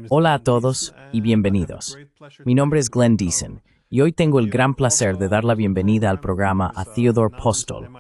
Hola a todos y bienvenidos. Mi nombre es Glenn Deason y hoy tengo el gran placer de dar la bienvenida al programa a Theodore Postol,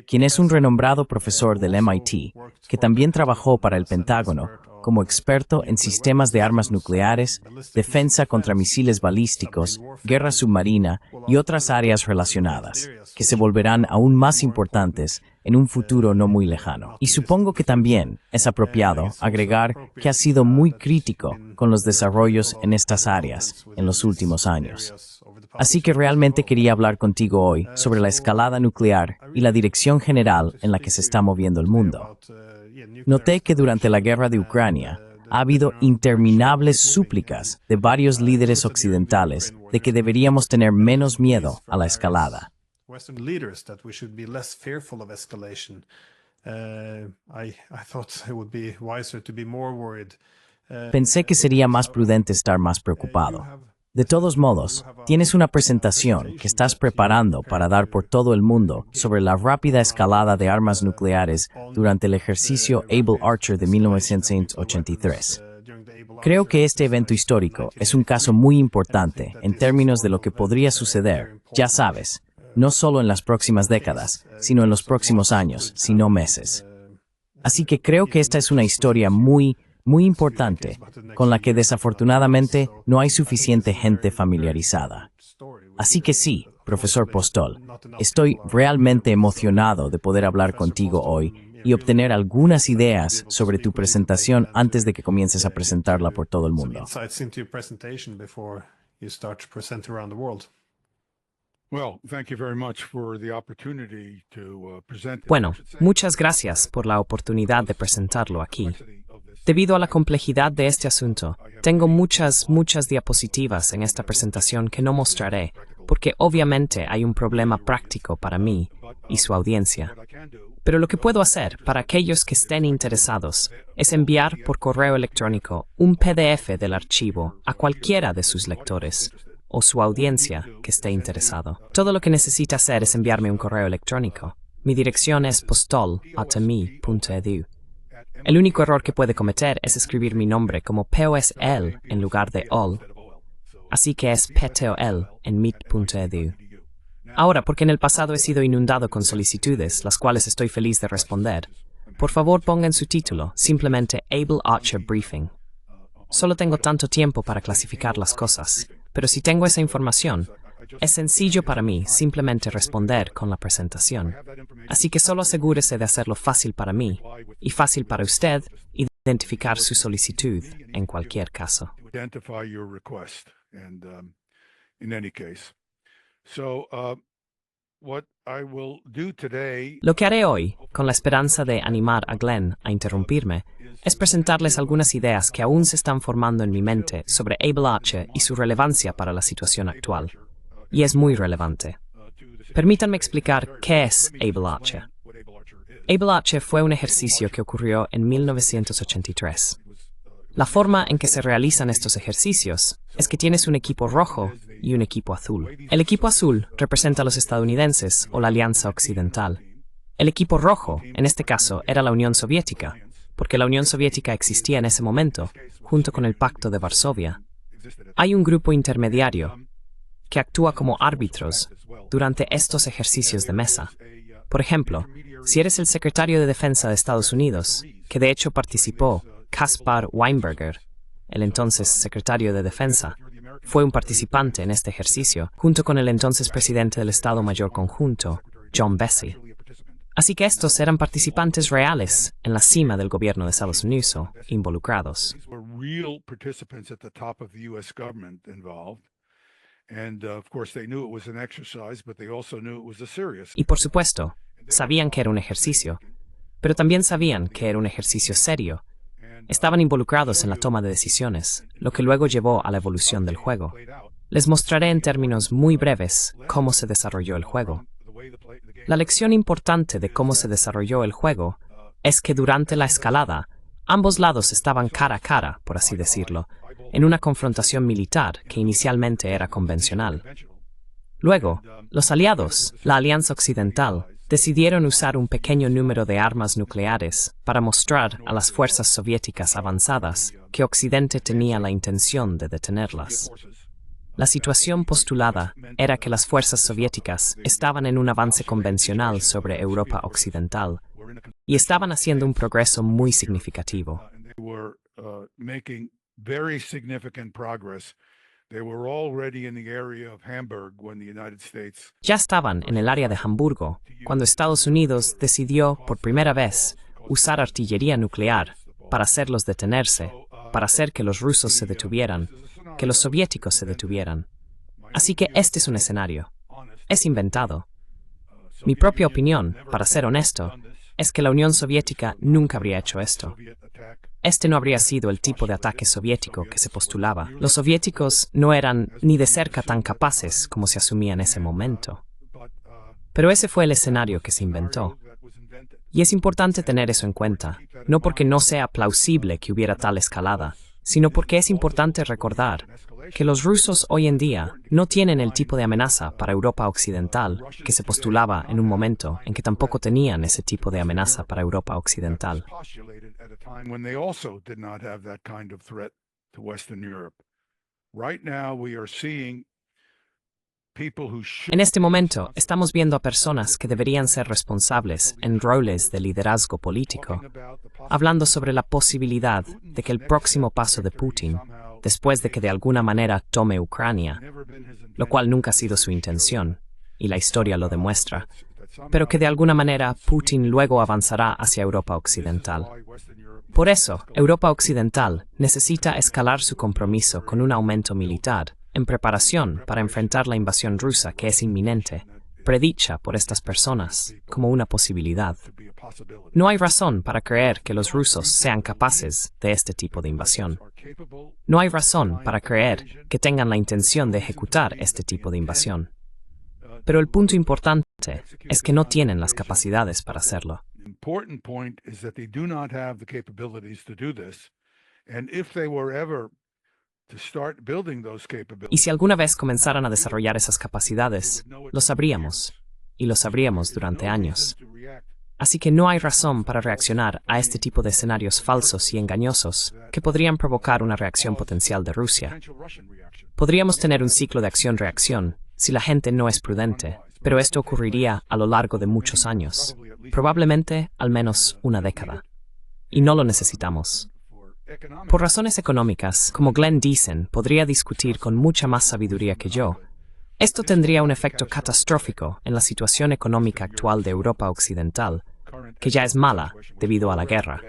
quien es un renombrado profesor del MIT que también trabajó para el Pentágono como experto en sistemas de armas nucleares, defensa contra misiles balísticos, guerra submarina y otras áreas relacionadas, que se volverán aún más importantes en un futuro no muy lejano. Y supongo que también es apropiado agregar que ha sido muy crítico con los desarrollos en estas áreas en los últimos años. Así que realmente quería hablar contigo hoy sobre la escalada nuclear y la dirección general en la que se está moviendo el mundo. Noté que durante la guerra de Ucrania ha habido interminables súplicas de varios líderes occidentales de que deberíamos tener menos miedo a la escalada. Pensé que sería más prudente estar más preocupado. De todos modos, tienes una presentación que estás preparando para dar por todo el mundo sobre la rápida escalada de armas nucleares durante el ejercicio Able Archer de 1983. Creo que este evento histórico es un caso muy importante en términos de lo que podría suceder, ya sabes, no solo en las próximas décadas, sino en los próximos años, si no meses. Así que creo que esta es una historia muy importante, con la que desafortunadamente no hay suficiente gente familiarizada. Así que sí, profesor Postol, estoy realmente emocionado de poder hablar contigo hoy y obtener algunas ideas sobre tu presentación antes de que comiences a presentarla por todo el mundo. Bueno, muchas gracias por la oportunidad de presentarlo aquí. Debido a la complejidad de este asunto, tengo muchas diapositivas en esta presentación que no mostraré, porque obviamente hay un problema práctico para mí y su audiencia. Pero lo que puedo hacer para aquellos que estén interesados es enviar por correo electrónico un PDF del archivo a cualquiera de sus lectores o su audiencia que esté interesado. Todo lo que necesita hacer es enviarme un correo electrónico. Mi dirección es postol@me.edu. El único error que puede cometer es escribir mi nombre como POSL en lugar de OL, así que es PTOL en meet.edu. Ahora, porque en el pasado he sido inundado con solicitudes, las cuales estoy feliz de responder, por favor pongan su título, simplemente Able Archer Briefing. Solo tengo tanto tiempo para clasificar las cosas, pero si tengo esa información, es sencillo para mí simplemente responder con la presentación. Así que solo asegúrese de hacerlo fácil para mí y fácil para usted identificar su solicitud en cualquier caso. Lo que haré hoy, con la esperanza de animar a Glenn a interrumpirme, es presentarles algunas ideas que aún se están formando en mi mente sobre Able Archer y su relevancia para la situación actual. Y es muy relevante. Permítanme explicar qué es Able Archer. Able Archer fue un ejercicio que ocurrió en 1983. La forma en que se realizan estos ejercicios es que tienes un equipo rojo y un equipo azul. El equipo azul representa a los estadounidenses o la Alianza Occidental. El equipo rojo, en este caso, era la Unión Soviética, porque la Unión Soviética existía en ese momento, junto con el Pacto de Varsovia. Hay un grupo intermediario que actúa como árbitros durante estos ejercicios de mesa. Por ejemplo, si eres el secretario de Defensa de Estados Unidos, que de hecho participó, Caspar Weinberger, el entonces secretario de Defensa, fue un participante en este ejercicio, junto con el entonces presidente del Estado Mayor Conjunto, John Bessie. Así que estos eran participantes reales en la cima del gobierno de Estados Unidos, involucrados. Y por supuesto, sabían que era un ejercicio, pero también sabían que era un ejercicio serio. Estaban involucrados en la toma de decisiones, lo que luego llevó a la evolución del juego. Les mostraré en términos muy breves cómo se desarrolló el juego. La lección importante de cómo se desarrolló el juego es que durante la escalada, ambos lados estaban cara a cara, por así decirlo, en una confrontación militar que inicialmente era convencional. Luego, los aliados, la Alianza Occidental, decidieron usar un pequeño número de armas nucleares para mostrar a las fuerzas soviéticas avanzadas que Occidente tenía la intención de detenerlas. La situación postulada era que las fuerzas soviéticas estaban en un avance convencional sobre Europa Occidental y estaban haciendo un progreso muy significativo. Ya estaban en el área de Hamburgo cuando Estados Unidos decidió, por primera vez, usar artillería nuclear para hacerlos detenerse, para hacer que los rusos se detuvieran, que los soviéticos se detuvieran. Así que este es un escenario. Es inventado. Mi propia opinión, para ser honesto, es que la Unión Soviética nunca habría hecho esto. Este no habría sido el tipo de ataque soviético que se postulaba. Los soviéticos no eran ni de cerca tan capaces como se asumía en ese momento. Pero ese fue el escenario que se inventó. Y es importante tener eso en cuenta, no porque no sea plausible que hubiera tal escalada, sino porque es importante recordar que los rusos hoy en día no tienen el tipo de amenaza para Europa Occidental que se postulaba en un momento en que tampoco tenían ese tipo de amenaza para Europa Occidental. En este momento, estamos viendo a personas que deberían ser responsables en roles de liderazgo político, hablando sobre la posibilidad de que el próximo paso de Putin, después de que de alguna manera tome Ucrania, lo cual nunca ha sido su intención, y la historia lo demuestra, pero que de alguna manera Putin luego avanzará hacia Europa Occidental. Por eso, Europa Occidental necesita escalar su compromiso con un aumento militar, en preparación para enfrentar la invasión rusa que es inminente, predicha por estas personas como una posibilidad. No hay razón para creer que los rusos sean capaces de este tipo de invasión. No hay razón para creer que tengan la intención de ejecutar este tipo de invasión. Pero el punto importante es que no tienen las capacidades para hacerlo. Y si alguna vez comenzaran a desarrollar esas capacidades, lo sabríamos, y lo sabríamos durante años. Así que no hay razón para reaccionar a este tipo de escenarios falsos y engañosos que podrían provocar una reacción potencial de Rusia. Podríamos tener un ciclo de acción-reacción si la gente no es prudente, pero esto ocurriría a lo largo de muchos años, probablemente al menos una década. Y no lo necesitamos. Por razones económicas, como Glenn Deason podría discutir con mucha más sabiduría que yo, esto tendría un efecto catastrófico en la situación económica actual de Europa Occidental, que ya es mala debido a la guerra.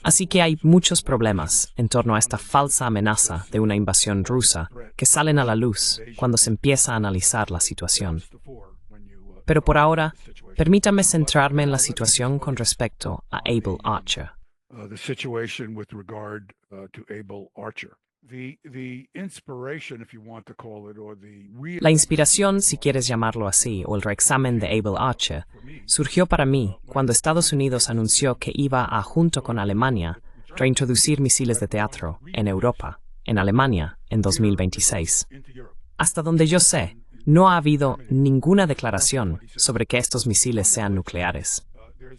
Así que hay muchos problemas en torno a esta falsa amenaza de una invasión rusa que salen a la luz cuando se empieza a analizar la situación. Pero por ahora, permítame centrarme en la situación con respecto a Able Archer. La inspiración, si quieres llamarlo así, o el reexamen de Able Archer, surgió para mí cuando Estados Unidos anunció que iba a, junto con Alemania, reintroducir misiles de teatro en Europa, en Alemania, en 2026. Hasta donde yo sé, no ha habido ninguna declaración sobre que estos misiles sean nucleares.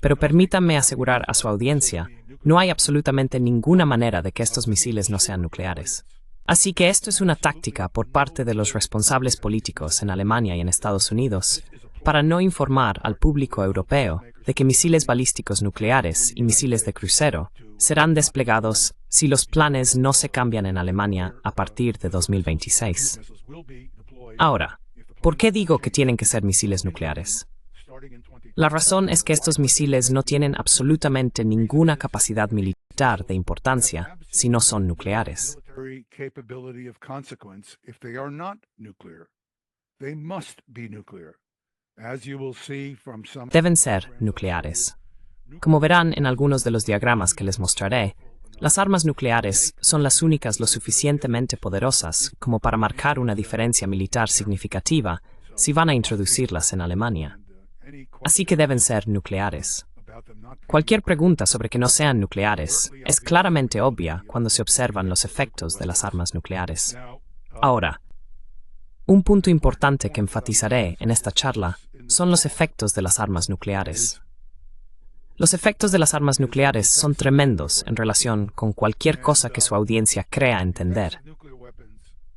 Pero permítanme asegurar a su audiencia, no hay absolutamente ninguna manera de que estos misiles no sean nucleares. Así que esto es una táctica por parte de los responsables políticos en Alemania y en Estados Unidos para no informar al público europeo de que misiles balísticos nucleares y misiles de crucero serán desplegados si los planes no se cambian en Alemania a partir de 2026. Ahora, ¿por qué digo que tienen que ser misiles nucleares? La razón es que estos misiles no tienen absolutamente ninguna capacidad militar de importancia si no son nucleares. Deben ser nucleares. Como verán en algunos de los diagramas que les mostraré, las armas nucleares son las únicas lo suficientemente poderosas como para marcar una diferencia militar significativa si van a introducirlas en Alemania. Así que deben ser nucleares. Cualquier pregunta sobre que no sean nucleares es claramente obvia cuando se observan los efectos de las armas nucleares. Ahora, un punto importante que enfatizaré en esta charla son los efectos de las armas nucleares. Los efectos de las armas nucleares son tremendos en relación con cualquier cosa que su audiencia crea entender.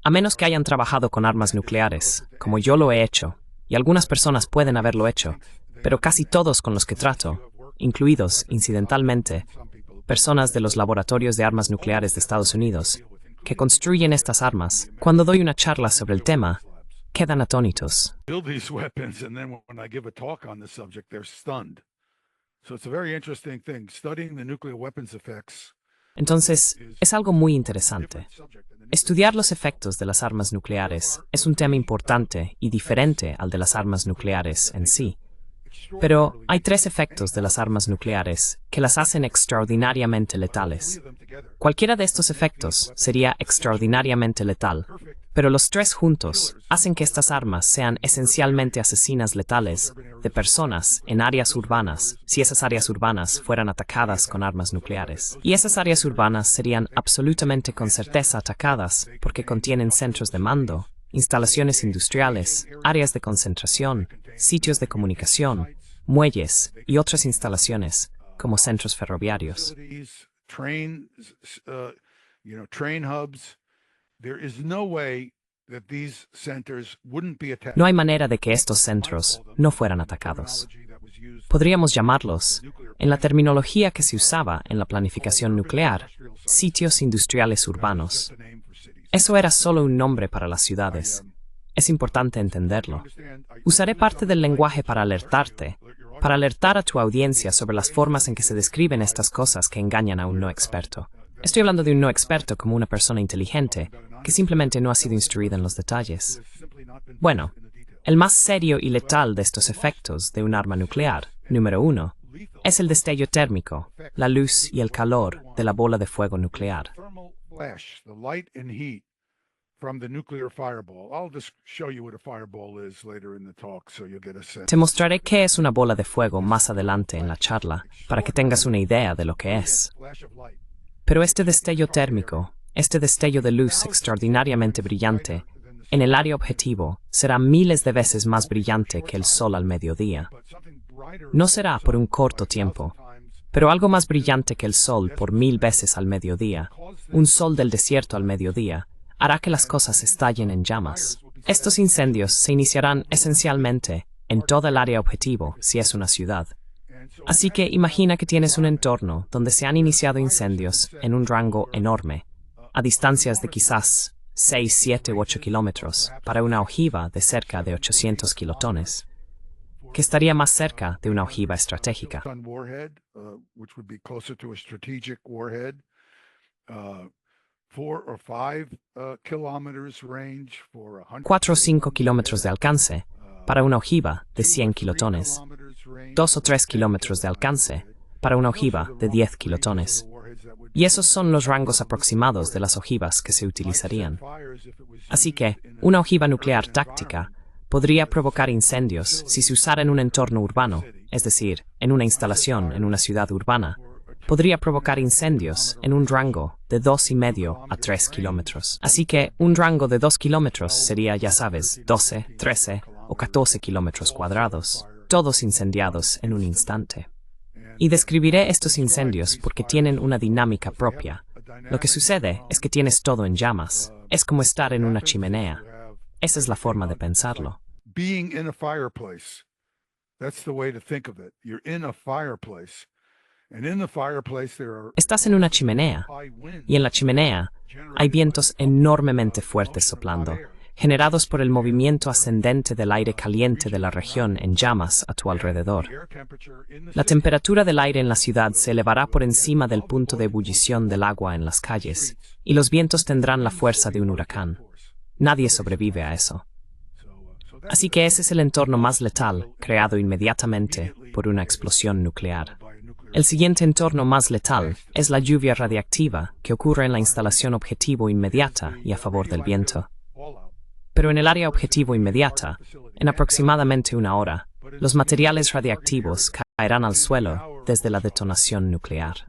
A menos que hayan trabajado con armas nucleares, como yo lo he hecho, y algunas personas pueden haberlo hecho, pero casi todos con los que trato, incluidos, incidentalmente, personas de los laboratorios de armas nucleares de Estados Unidos, que construyen estas armas, cuando doy una charla sobre el tema, quedan atónitos. Entonces, es algo muy interesante. Estudiar los efectos de las armas nucleares es un tema importante y diferente al de las armas nucleares en sí. Pero hay tres efectos de las armas nucleares que las hacen extraordinariamente letales. Cualquiera de estos efectos sería extraordinariamente letal, pero los tres juntos hacen que estas armas sean esencialmente asesinas letales de personas en áreas urbanas, si esas áreas urbanas fueran atacadas con armas nucleares. Y esas áreas urbanas serían absolutamente con certeza atacadas porque contienen centros de mando, instalaciones industriales, áreas de concentración, sitios de comunicación, muelles y otras instalaciones, como centros ferroviarios. No hay manera de que estos centros no fueran atacados. Podríamos llamarlos, en la terminología que se usaba en la planificación nuclear, sitios industriales urbanos. Eso era solo un nombre para las ciudades. Es importante entenderlo. Usaré parte del lenguaje para alertarte, para alertar a tu audiencia sobre las formas en que se describen estas cosas que engañan a un no experto. Estoy hablando de un no experto como una persona inteligente, que simplemente no ha sido instruida en los detalles. Bueno, el más serio y letal de estos efectos de un arma nuclear, número 1, es el destello térmico, la luz y el calor de la bola de fuego nuclear. Te mostraré qué es una bola de fuego más adelante en la charla, para que tengas una idea de lo que es. Pero este destello térmico, este destello de luz extraordinariamente brillante, en el área objetivo, será miles de veces más brillante que el sol al mediodía. No será por un corto tiempo, pero algo más brillante que el sol por 1000 veces al mediodía, un sol del desierto al mediodía, hará que las cosas estallen en llamas. Estos incendios se iniciarán esencialmente en toda el área objetivo, si es una ciudad. Así que imagina que tienes un entorno donde se han iniciado incendios en un rango enorme, a distancias de quizás 6, 7 u 8 kilómetros, para una ojiva de cerca de 800 kilotones, que estaría más cerca de una ojiva estratégica. 4 o 5 kilómetros de alcance para una ojiva de 100 kilotones. 2 o 3 kilómetros de alcance para una ojiva de 10 kilotones. Y esos son los rangos aproximados de las ojivas que se utilizarían. Así que, una ojiva nuclear táctica podría provocar incendios si se usara en un entorno urbano, es decir, en una instalación en una ciudad urbana. Podría provocar incendios en un rango de 2,5 a 3 kilómetros. Así que un rango de 2 kilómetros sería, ya sabes, 12, 13 o 14 kilómetros cuadrados, todos incendiados en un instante. Y describiré estos incendios porque tienen una dinámica propia. Lo que sucede es que tienes todo en llamas. Es como estar en una chimenea. Esa es la forma de pensarlo. Being in a fireplace. That's the way to think of it. You're in a fireplace. Estás en una chimenea, y en la chimenea hay vientos enormemente fuertes soplando, generados por el movimiento ascendente del aire caliente de la región en llamas a tu alrededor. La temperatura del aire en la ciudad se elevará por encima del punto de ebullición del agua en las calles, y los vientos tendrán la fuerza de un huracán. Nadie sobrevive a eso. Así que ese es el entorno más letal, creado inmediatamente por una explosión nuclear. El siguiente entorno más letal es la lluvia radiactiva que ocurre en la instalación objetivo inmediata y a favor del viento. Pero en el área objetivo inmediata, en aproximadamente una hora, los materiales radiactivos caerán al suelo desde la detonación nuclear.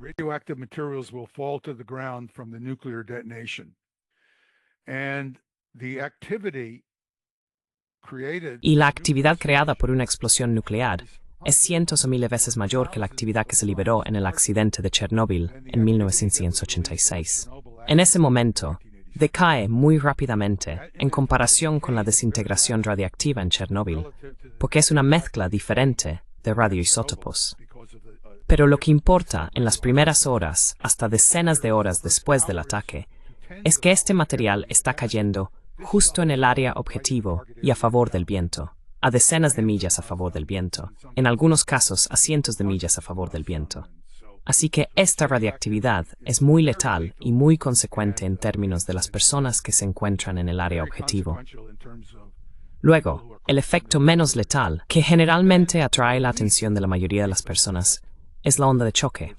Y la actividad creada por una explosión nuclear es cientos o miles veces mayor que la actividad que se liberó en el accidente de Chernóbil en 1986. En ese momento, decae muy rápidamente en comparación con la desintegración radiactiva en Chernóbil, porque es una mezcla diferente de radioisótopos. Pero lo que importa en las primeras horas, hasta decenas de horas después del ataque, es que este material está cayendo justo en el área objetivo y a favor del viento, a decenas de millas a favor del viento, en algunos casos a cientos de millas a favor del viento. Así que esta radiactividad es muy letal y muy consecuente en términos de las personas que se encuentran en el área objetivo. Luego, el efecto menos letal, que generalmente atrae la atención de la mayoría de las personas, es la onda de choque.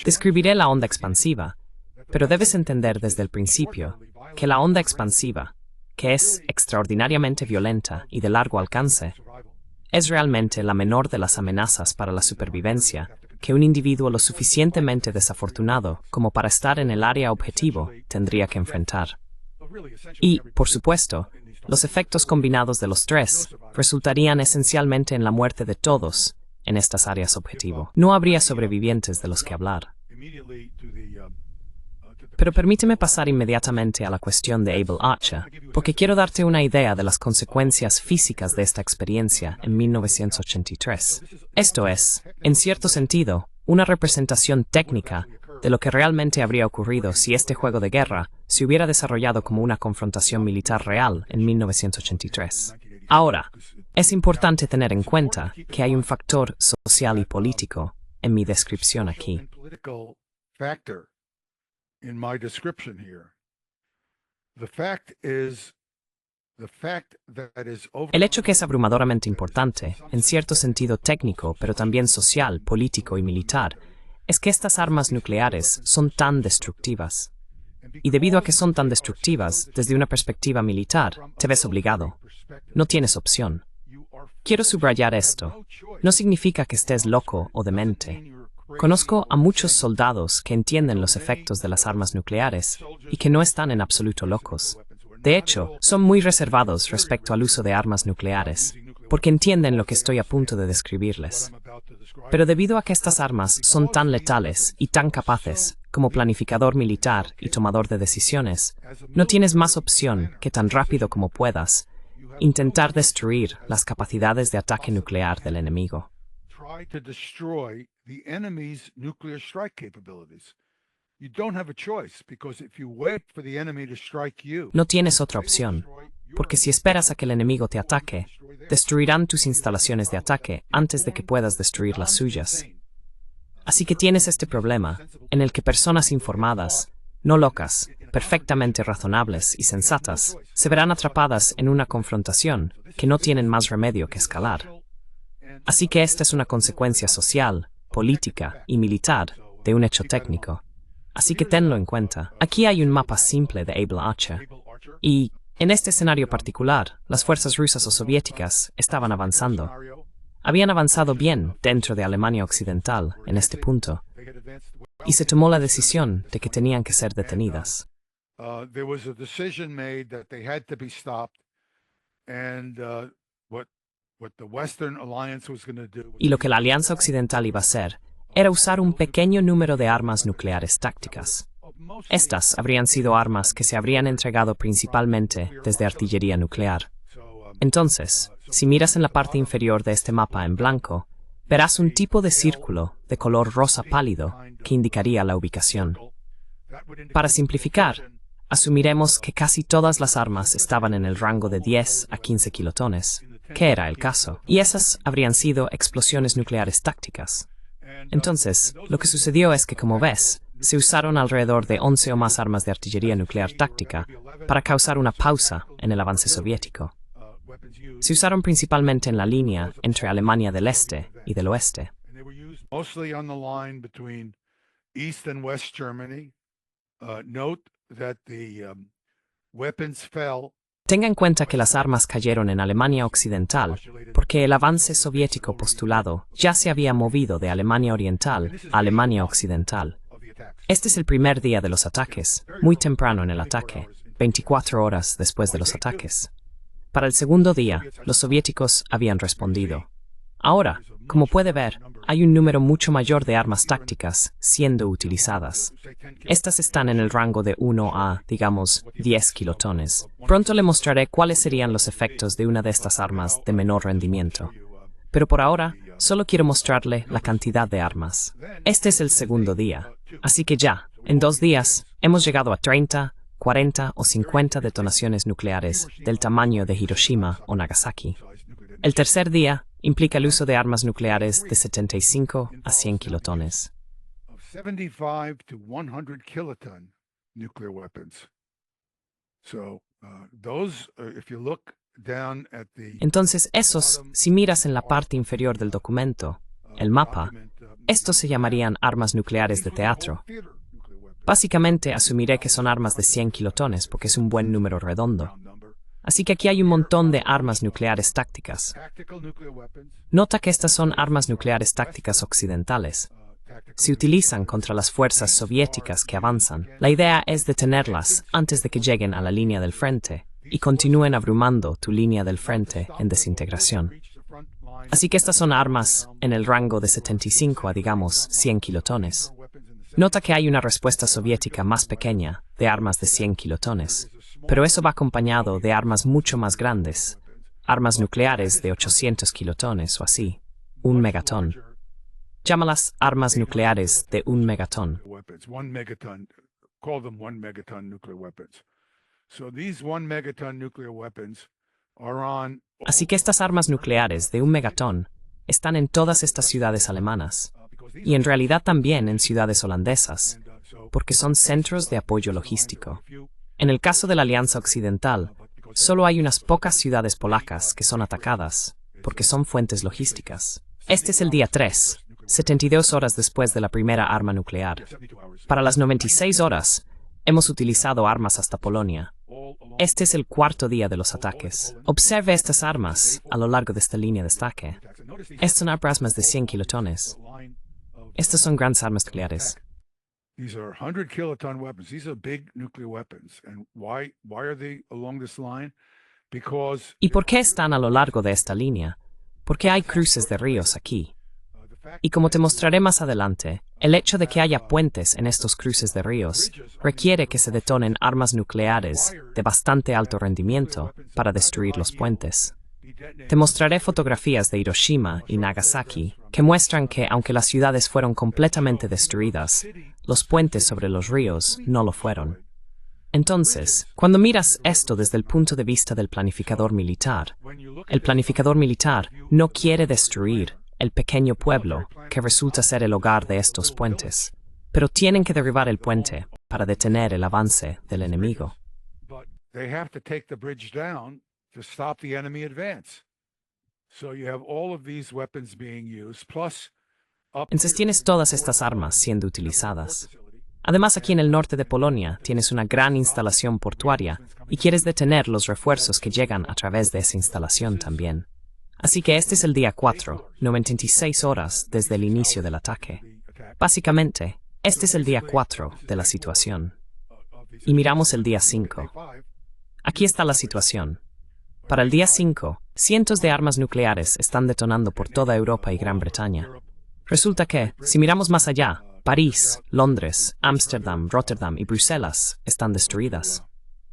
Describiré la onda expansiva, pero debes entender desde el principio que la onda expansiva, que es extraordinariamente violenta y de largo alcance, es realmente la menor de las amenazas para la supervivencia que un individuo lo suficientemente desafortunado como para estar en el área objetivo tendría que enfrentar. Y, por supuesto, los efectos combinados de los tres resultarían esencialmente en la muerte de todos en estas áreas objetivo. No habría sobrevivientes de los que hablar. Pero permíteme pasar inmediatamente a la cuestión de Able Archer, porque quiero darte una idea de las consecuencias físicas de esta experiencia en 1983. Esto es, en cierto sentido, una representación técnica de lo que realmente habría ocurrido si este juego de guerra se hubiera desarrollado como una confrontación militar real en 1983. Ahora, es importante tener en cuenta que hay un factor social y político en mi descripción aquí. El hecho que es abrumadoramente importante, en cierto sentido técnico, pero también social, político y militar, es que estas armas nucleares son tan destructivas. Y debido a que son tan destructivas, desde una perspectiva militar, te ves obligado. No tienes opción. Quiero subrayar esto. No significa que estés loco o demente. Conozco a muchos soldados que entienden los efectos de las armas nucleares y que no están en absoluto locos. De hecho, son muy reservados respecto al uso de armas nucleares, porque entienden lo que estoy a punto de describirles. Pero debido a que estas armas son tan letales y tan capaces, como planificador militar y tomador de decisiones, no tienes más opción que tan rápido como puedas intentar destruir las capacidades de ataque nuclear del enemigo. No tienes otra opción, porque si esperas a que el enemigo te ataque, destruirán tus instalaciones de ataque antes de que puedas destruir las suyas. Así que tienes este problema, en el que personas informadas, no locas, perfectamente razonables y sensatas, se verán atrapadas en una confrontación que no tienen más remedio que escalar. Así que esta es una consecuencia social, política y militar de un hecho técnico. Así que tenlo en cuenta. Aquí hay un mapa simple de Able Archer. Y, en este escenario particular, las fuerzas rusas o soviéticas estaban avanzando. Habían avanzado bien dentro de Alemania Occidental en este punto. Y se tomó la decisión de que tenían que ser detenidas. Y lo que la Alianza Occidental iba a hacer era usar un pequeño número de armas nucleares tácticas. Estas habrían sido armas que se habrían entregado principalmente desde artillería nuclear. Entonces, si miras en la parte inferior de este mapa en blanco, verás un tipo de círculo de color rosa pálido que indicaría la ubicación. Para simplificar, asumiremos que casi todas las armas estaban en el rango de 10 a 15 kilotones, que era el caso, y esas habrían sido explosiones nucleares tácticas. Entonces, lo que sucedió es que, como ves, se usaron alrededor de 11 o más armas de artillería nuclear táctica para causar una pausa en el avance soviético. Se usaron principalmente en la línea entre Alemania del Este y del Oeste. Tenga en cuenta que las armas cayeron en Alemania Occidental porque el avance soviético postulado ya se había movido de Alemania Oriental a Alemania Occidental. Este es el primer día de los ataques, muy temprano en el ataque, 24 horas después de los ataques. Para el segundo día, los soviéticos habían respondido. Ahora, como puede ver, hay un número mucho mayor de armas tácticas siendo utilizadas. Estas están en el rango de 1 a, digamos, 10 kilotones. Pronto le mostraré cuáles serían los efectos de una de estas armas de menor rendimiento. Pero por ahora, solo quiero mostrarle la cantidad de armas. Este es el segundo día, así que ya, en 2 días, hemos llegado a 30, 40 o 50 detonaciones nucleares del tamaño de Hiroshima o Nagasaki. El tercer día implica el uso de armas nucleares de 75 a 100 kilotones. 75 to 100 kiloton nuclear weapons. So, those, if you look down at the Entonces, esos, si miras en la parte inferior del documento, el mapa, estos se llamarían armas nucleares de teatro. Básicamente, asumiré que son armas de 100 kilotones porque es un buen número redondo. Así que aquí hay un montón de armas nucleares tácticas. Nota que estas son armas nucleares tácticas occidentales. Se utilizan contra las fuerzas soviéticas que avanzan. La idea es detenerlas antes de que lleguen a la línea del frente y continúen abrumando tu línea del frente en desintegración. Así que estas son armas en el rango de 75 a, digamos, 100 kilotones. Nota que hay una respuesta soviética más pequeña de armas de 100 kilotones, pero eso va acompañado de armas mucho más grandes, armas nucleares de 800 kilotones o así, 1 megatón. Llámalas armas nucleares de 1 megatón. Así que estas armas nucleares de 1 megatón están en todas estas ciudades alemanas, y en realidad también en ciudades holandesas, porque son centros de apoyo logístico. En el caso de la Alianza Occidental, solo hay unas pocas ciudades polacas que son atacadas, porque son fuentes logísticas. Este es el día 3, 72 horas después de la primera arma nuclear. Para las 96 horas, hemos utilizado armas hasta Polonia. Este es el cuarto día de los ataques. Observe estas armas a lo largo de esta línea de ataque. Estas son armas de 100 kilotones. Estas son grandes armas nucleares. These are 100 kiloton weapons. These are big nuclear weapons. And why are they along this line? Because ¿Y por qué están a lo largo de esta línea? Porque hay cruces de ríos aquí. Y como te mostraré más adelante, el hecho de que haya puentes en estos cruces de ríos requiere que se detonen armas nucleares de bastante alto rendimiento para destruir los puentes. Te mostraré fotografías de Hiroshima y Nagasaki que muestran que, aunque las ciudades fueron completamente destruidas, los puentes sobre los ríos no lo fueron. Entonces, cuando miras esto desde el punto de vista del planificador militar, el planificador militar no quiere destruir el pequeño pueblo que resulta ser el hogar de estos puentes, pero tienen que derribar el puente para detener el avance del enemigo. to stop the enemy advance. So you have all of these weapons being used, plus Entonces tienes todas estas armas siendo utilizadas. Además, aquí en el norte de Polonia tienes una gran instalación portuaria y quieres detener los refuerzos que llegan a través de esa instalación también. Así que este es el día 4, 96 horas desde el inicio del ataque. Básicamente, este es el día 4 de la situación. Y miramos el día 5. Aquí está la situación. Para el día 5, cientos de armas nucleares están detonando por toda Europa y Gran Bretaña. Resulta que, si miramos más allá, París, Londres, Ámsterdam, Rotterdam y Bruselas están destruidas.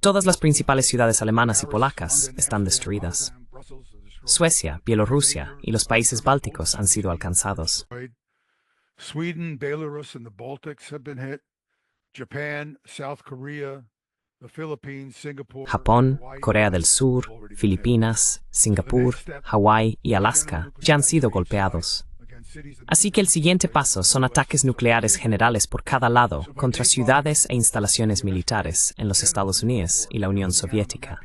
Todas las principales ciudades alemanas y polacas están destruidas. Suecia, Bielorrusia y los países bálticos han sido alcanzados. Sweden, Belarus and the Baltics have been hit. Japan, South Korea, the Philippines, Singapore, Japón, Corea del Sur, Filipinas, Singapur, Hawái y Alaska ya han sido golpeados. Así que el siguiente paso son ataques nucleares generales por cada lado contra ciudades e instalaciones militares en los Estados Unidos y la Unión Soviética.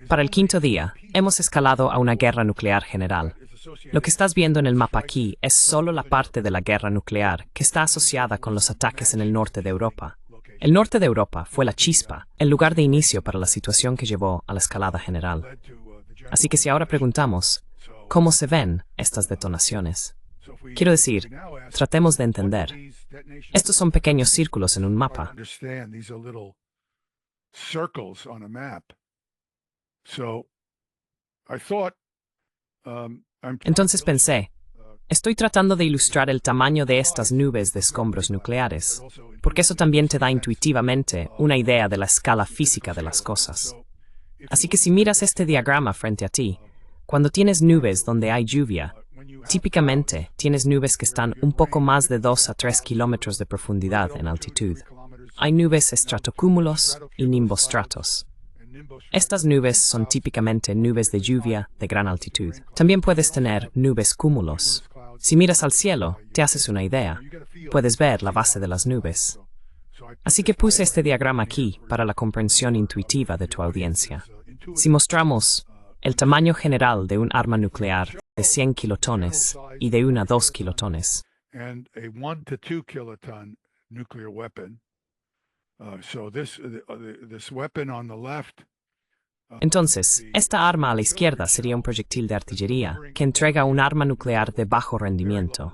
Para el quinto día, hemos escalado a una guerra nuclear general. Lo que estás viendo en el mapa aquí es solo la parte de la guerra nuclear que está asociada con los ataques en el norte de Europa. El norte de Europa fue la chispa, el lugar de inicio para la situación que llevó a la escalada general. Así que si ahora preguntamos, ¿cómo se ven estas detonaciones? Quiero decir, tratemos de entender. Estos son pequeños círculos en un mapa. Entonces pensé, estoy tratando de ilustrar el tamaño de estas nubes de escombros nucleares, porque eso también te da intuitivamente una idea de la escala física de las cosas. Así que si miras este diagrama frente a ti, cuando tienes nubes donde hay lluvia, típicamente tienes nubes que están un poco más de 2 a 3 kilómetros de profundidad en altitud. Hay nubes estratocúmulos y nimbostratos. Estas nubes son típicamente nubes de lluvia de gran altitud. También puedes tener nubes cúmulos. Si miras al cielo, te haces una idea. Puedes ver la base de las nubes. Así que puse este diagrama aquí para la comprensión intuitiva de tu audiencia. Si mostramos el tamaño general de un arma nuclear de 100 kilotones y de 1 a 2 kilotones. Entonces, esta arma a la izquierda sería un proyectil de artillería que entrega un arma nuclear de bajo rendimiento.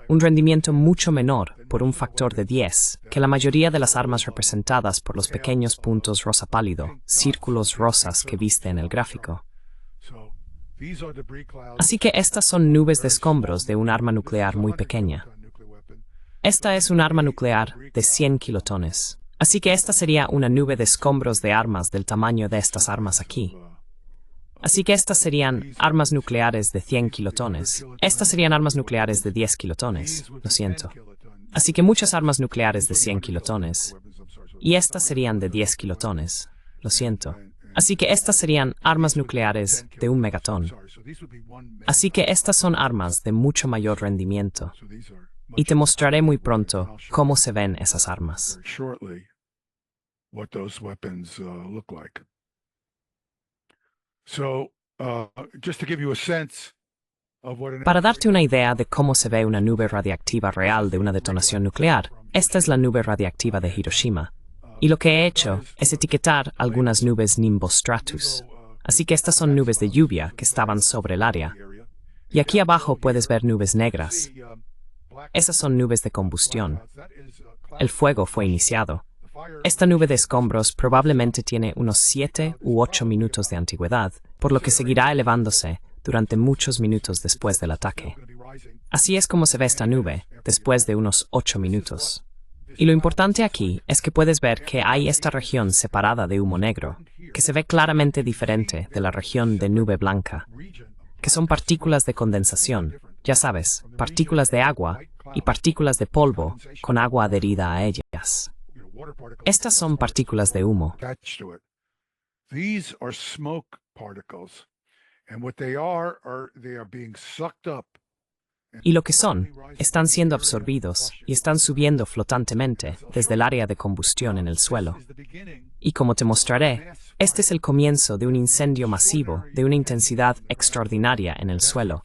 Un rendimiento mucho menor, por un factor de 10, que la mayoría de las armas representadas por los pequeños puntos rosa pálido, círculos rosas que viste en el gráfico. Así que estas son nubes de escombros de un arma nuclear muy pequeña. Esta es un arma nuclear de 100 kilotones. Así que esta sería una nube de escombros de armas del tamaño de estas armas aquí. Así que estas serían armas nucleares de 100 kilotones. Estas serían armas nucleares de 10 kilotones. Lo siento. Así que muchas armas nucleares de 100 kilotones. Y estas serían de 10 kilotones. Lo siento. Así que estas serían armas nucleares de 1 megatón. Así que estas son armas de mucho mayor rendimiento. Y te mostraré muy pronto cómo se ven esas armas. Para darte una idea de cómo se ve una nube radiactiva real de una detonación nuclear, esta es la nube radiactiva de Hiroshima. Y lo que he hecho es etiquetar algunas nubes nimbostratus. Así que estas son nubes de lluvia que estaban sobre el área. Y aquí abajo puedes ver nubes negras. Esas son nubes de combustión. El fuego fue iniciado. Esta nube de escombros probablemente tiene unos 7 u 8 minutos de antigüedad, por lo que seguirá elevándose durante muchos minutos después del ataque. Así es como se ve esta nube, después de unos 8 minutos. Y lo importante aquí es que puedes ver que hay esta región separada de humo negro, que se ve claramente diferente de la región de nube blanca, que son partículas de condensación, ya sabes, partículas de agua y partículas de polvo con agua adherida a ellas. Estas son partículas de humo. Y lo que son, están siendo absorbidos y están subiendo flotantemente desde el área de combustión en el suelo. Y como te mostraré, este es el comienzo de un incendio masivo de una intensidad extraordinaria en el suelo,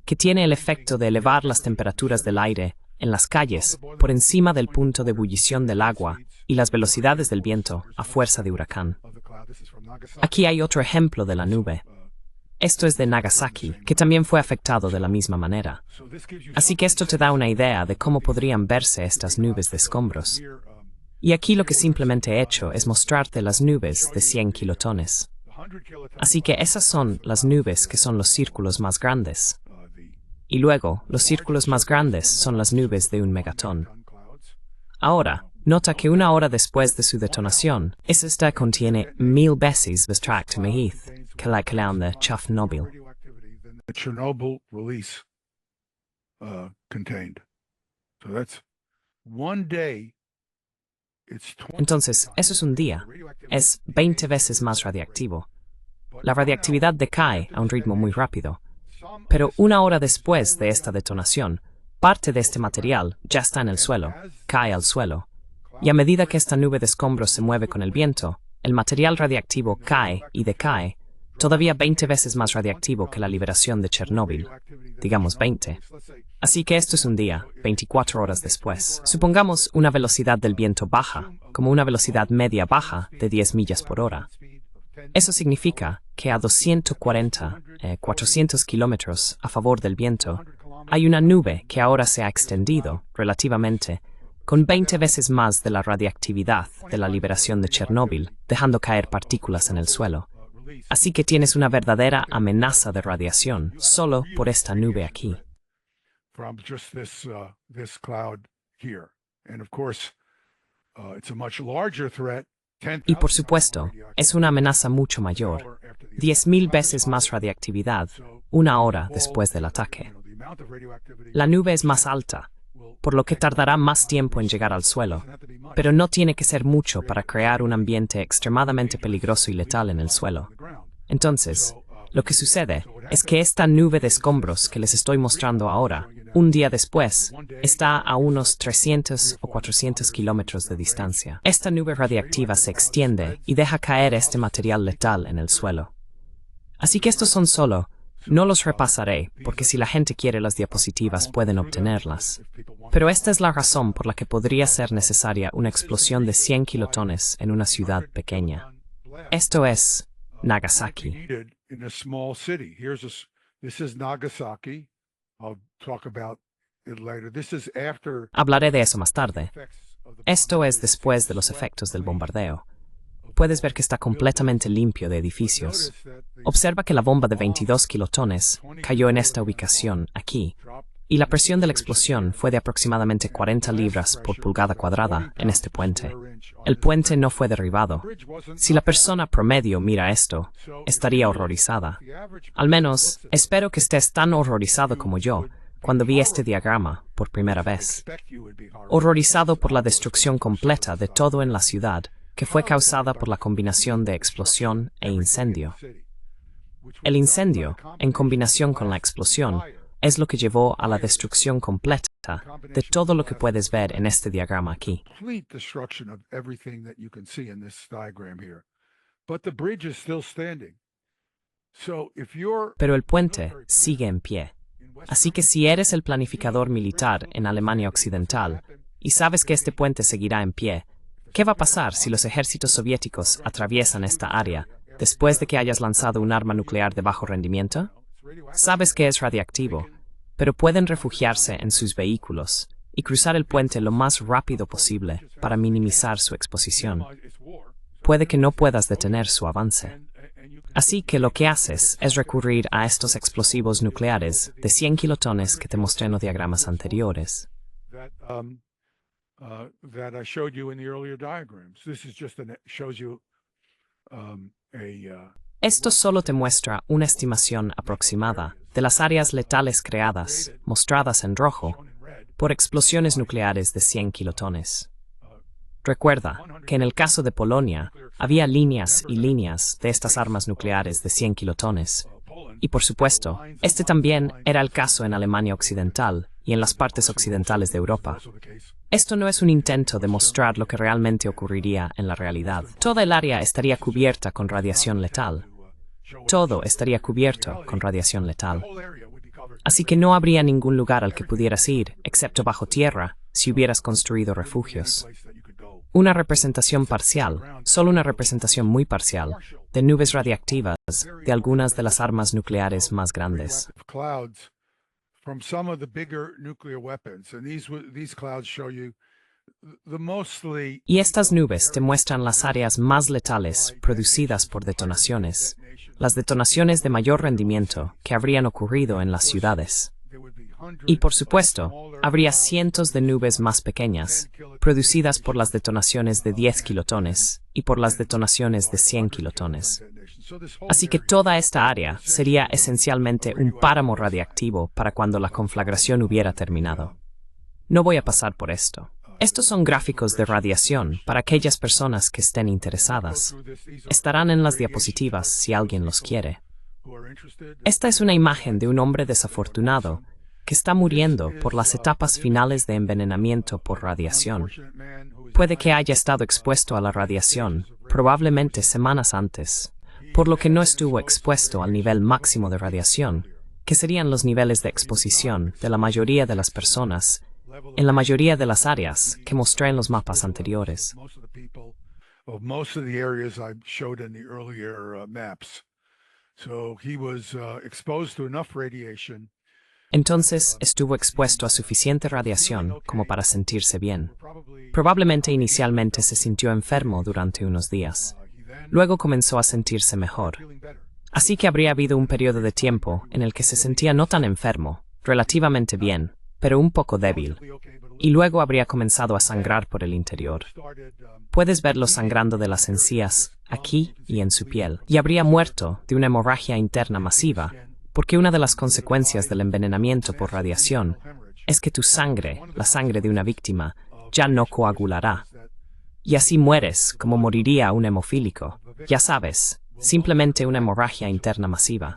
que tiene el efecto de elevar las temperaturas del aire en las calles por encima del punto de ebullición del agua y las velocidades del viento a fuerza de huracán. Aquí hay otro ejemplo de la nube. Esto es de Nagasaki, que también fue afectado de la misma manera. Así que esto te da una idea de cómo podrían verse estas nubes de escombros. Y aquí lo que simplemente he hecho es mostrarte las nubes de 100 kilotones. Así que esas son las nubes que son los círculos más grandes. Y luego, los círculos más grandes son las nubes de 1 megatón. Ahora, nota que 1 hora después de su detonación, esta contiene 1000 veces más tractymahith que la de Chernobyl. Entonces, eso es un día. Es 20 veces más radiactivo. La radiactividad decae a un ritmo muy rápido. Pero 1 hora después de esta detonación, parte de este material ya está en el suelo, cae al suelo. Y a medida que esta nube de escombros se mueve con el viento, el material radiactivo cae y decae, todavía 20 veces más radiactivo que la liberación de Chernóbil, digamos 20. Así que esto es un día, 24 horas después. Supongamos una velocidad del viento baja, como una velocidad media baja de 10 millas por hora. Eso significa que a 400 kilómetros a favor del viento, hay una nube que ahora se ha extendido, relativamente, con 20 veces más de la radiactividad de la liberación de Chernóbil, dejando caer partículas en el suelo. Así que tienes una verdadera amenaza de radiación solo por esta nube aquí. Y por supuesto, es una amenaza mucho mayor, 10.000 veces más radiactividad, una hora después del ataque. La nube es más alta, por lo que tardará más tiempo en llegar al suelo, pero no tiene que ser mucho para crear un ambiente extremadamente peligroso y letal en el suelo. Entonces, lo que sucede es que esta nube de escombros que les estoy mostrando ahora, un día después, está a unos 300 o 400 kilómetros de distancia. Esta nube radiactiva se extiende y deja caer este material letal en el suelo. Así que estos son solo, no los repasaré, porque si la gente quiere las diapositivas pueden obtenerlas. Pero esta es la razón por la que podría ser necesaria una explosión de 100 kilotones en una ciudad pequeña. Esto es Nagasaki. Hablaré de eso más tarde. Esto es después de los efectos del bombardeo. Puedes ver que está completamente limpio de edificios. Observa que la bomba de 22 kilotones cayó en esta ubicación, aquí, y la presión de la explosión fue de aproximadamente 40 libras por pulgada cuadrada en este puente. El puente no fue derribado. Si la persona promedio mira esto, estaría horrorizada. Al menos, espero que estés tan horrorizado como yo cuando vi este diagrama por primera vez. Horrorizado por la destrucción completa de todo en la ciudad, que fue causada por la combinación de explosión e incendio. El incendio, en combinación con la explosión, es lo que llevó a la destrucción completa de todo lo que puedes ver en este diagrama aquí. Pero el puente sigue en pie. Así que si eres el planificador militar en Alemania Occidental y sabes que este puente seguirá en pie, ¿qué va a pasar si los ejércitos soviéticos atraviesan esta área después de que hayas lanzado un arma nuclear de bajo rendimiento? Sabes que es radiactivo, pero pueden refugiarse en sus vehículos y cruzar el puente lo más rápido posible para minimizar su exposición. Puede que no puedas detener su avance. Así que lo que haces es recurrir a estos explosivos nucleares de 100 kilotones que te mostré en los diagramas anteriores. Esto solo te muestra una estimación aproximada de las áreas letales creadas, mostradas en rojo, por explosiones nucleares de 100 kilotones. Recuerda que en el caso de Polonia había líneas y líneas de estas armas nucleares de 100 kilotones. Y por supuesto, este también era el caso en Alemania Occidental y en las partes occidentales de Europa. Esto no es un intento de mostrar lo que realmente ocurriría en la realidad. Toda el área estaría cubierta con radiación letal. Todo estaría cubierto con radiación letal. Así que no habría ningún lugar al que pudieras ir, excepto bajo tierra, si hubieras construido refugios. Una representación parcial, solo una representación muy parcial, de nubes radiactivas de algunas de las armas nucleares más grandes. Y estas nubes te muestran las áreas más letales producidas por detonaciones, las detonaciones de mayor rendimiento que habrían ocurrido en las ciudades. Y por supuesto, habría cientos de nubes más pequeñas, producidas por las detonaciones de 10 kilotones y por las detonaciones de 100 kilotones. Así que toda esta área sería esencialmente un páramo radiactivo para cuando la conflagración hubiera terminado. No voy a pasar por esto. Estos son gráficos de radiación para aquellas personas que estén interesadas. Estarán en las diapositivas si alguien los quiere. Esta es una imagen de un hombre desafortunado que está muriendo por las etapas finales de envenenamiento por radiación. Puede que haya estado expuesto a la radiación, probablemente semanas antes, por lo que no estuvo expuesto al nivel máximo de radiación, que serían los niveles de exposición de la mayoría de las personas en la mayoría de las áreas que mostré en los mapas anteriores. Entonces estuvo expuesto a suficiente radiación como para sentirse bien. Probablemente inicialmente se sintió enfermo durante unos días. Luego comenzó a sentirse mejor. Así que habría habido un periodo de tiempo en el que se sentía no tan enfermo, relativamente bien, pero un poco débil, y luego habría comenzado a sangrar por el interior. Puedes verlo sangrando de las encías, aquí y en su piel, y habría muerto de una hemorragia interna masiva, porque una de las consecuencias del envenenamiento por radiación es que tu sangre, la sangre de una víctima, ya no coagulará. Y así mueres como moriría un hemofílico. Ya sabes, simplemente una hemorragia interna masiva.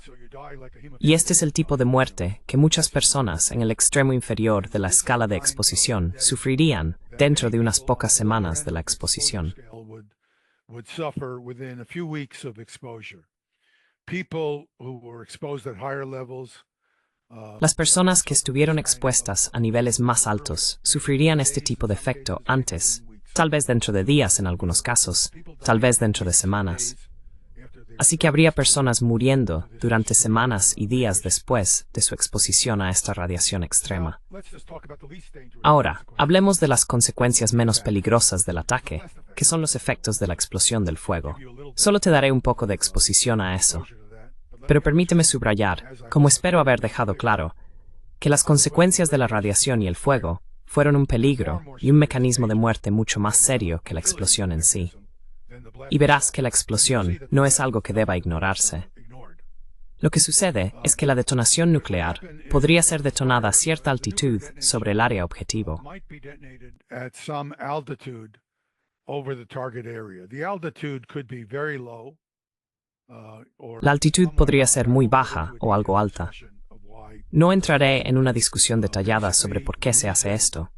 Y este es el tipo de muerte que muchas personas en el extremo inferior de la escala de exposición sufrirían dentro de unas pocas semanas de la exposición. Las personas que estuvieron expuestas a niveles más altos sufrirían este tipo de efecto antes, tal vez dentro de días en algunos casos, tal vez dentro de semanas. Así que habría personas muriendo durante semanas y días después de su exposición a esta radiación extrema. Ahora, hablemos de las consecuencias menos peligrosas del ataque, que son los efectos de la explosión del fuego. Solo te daré un poco de exposición a eso. Pero permíteme subrayar, como espero haber dejado claro, que las consecuencias de la radiación y el fuego fueron un peligro y un mecanismo de muerte mucho más serio que la explosión en sí. Y verás que la explosión no es algo que deba ignorarse. Lo que sucede es que la detonación nuclear podría ser detonada a cierta altitud sobre el área objetivo. La altitud podría ser muy baja o algo alta. No entraré en una discusión detallada sobre por qué se hace esto.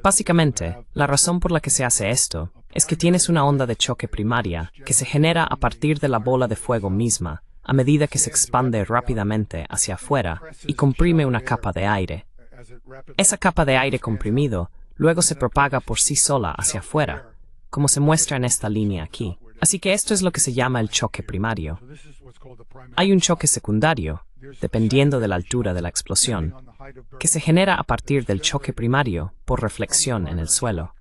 Básicamente, la razón por la que se hace esto es que tienes una onda de choque primaria que se genera a partir de la bola de fuego misma, a medida que se expande rápidamente hacia afuera y comprime una capa de aire. Esa capa de aire comprimido luego se propaga por sí sola hacia afuera, como se muestra en esta línea aquí. Así que esto es lo que se llama el choque primario. Hay un choque secundario, dependiendo de la altura de la explosión, que se genera a partir del choque primario por reflexión en el suelo.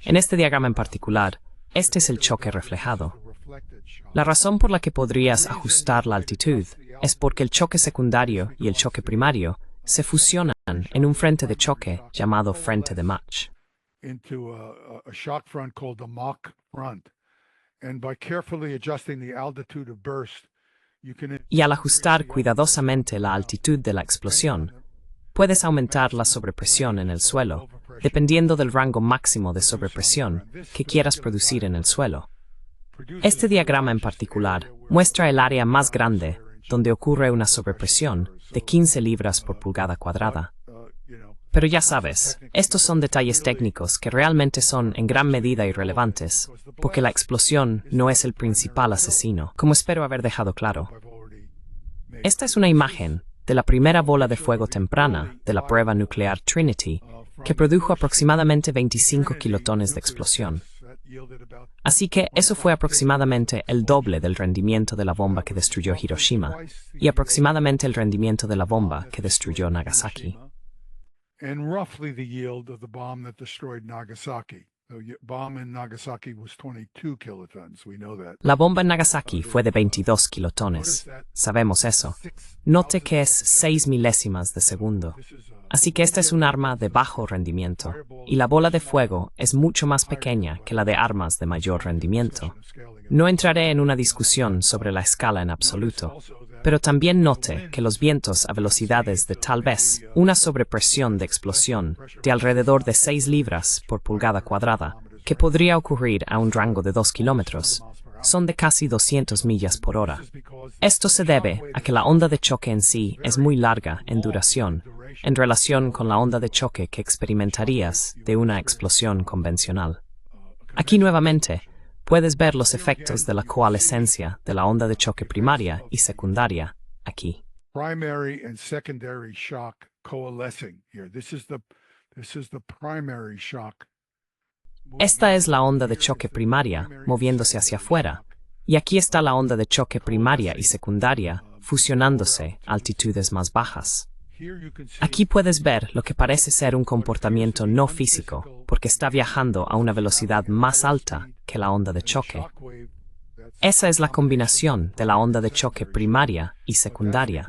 En este diagrama en particular, este es el choque reflejado. La razón por la que podrías ajustar la altitud es porque el choque secundario y el choque primario se fusionan en un frente de choque llamado frente de Mach. Y al ajustar cuidadosamente la altitud de la explosión, puedes aumentar la sobrepresión en el suelo, dependiendo del rango máximo de sobrepresión que quieras producir en el suelo. Este diagrama en particular muestra el área más grande donde ocurre una sobrepresión de 15 libras por pulgada cuadrada. Pero ya sabes, estos son detalles técnicos que realmente son en gran medida irrelevantes, porque la explosión no es el principal asesino, como espero haber dejado claro. Esta es una imagen de la primera bola de fuego temprana de la prueba nuclear Trinity, que produjo aproximadamente 25 kilotones de explosión. Así que eso fue aproximadamente el doble del rendimiento de la bomba que destruyó Hiroshima, y aproximadamente el rendimiento de la bomba que destruyó Nagasaki. And roughly the yield of the bomb that destroyed Nagasaki. The bomb in Nagasaki was 22 kilotons. We know that. La bomba en Nagasaki fue de 22 kilotones. Sabemos eso. Note que es 6 milésimas de segundo. Así que esta es un arma de bajo rendimiento, y la bola de fuego es mucho más pequeña que la de armas de mayor rendimiento. No entraré en una discusión sobre la escala en absoluto, pero también note que los vientos a velocidades de tal vez una sobrepresión de explosión de alrededor de 6 libras por pulgada cuadrada, que podría ocurrir a un rango de 2 kilómetros, son de casi 200 millas por hora. Esto se debe a que la onda de choque en sí es muy larga en duración, en relación con la onda de choque que experimentarías de una explosión convencional. Aquí nuevamente, puedes ver los efectos de la coalescencia de la onda de choque primaria y secundaria aquí. Primary and secondary shock coalescing here. This is the primary shock. Esta es la onda de choque primaria moviéndose hacia afuera, y aquí está la onda de choque primaria y secundaria fusionándose a altitudes más bajas. Aquí puedes ver lo que parece ser un comportamiento no físico, porque está viajando a una velocidad más alta que la onda de choque. Esa es la combinación de la onda de choque primaria y secundaria,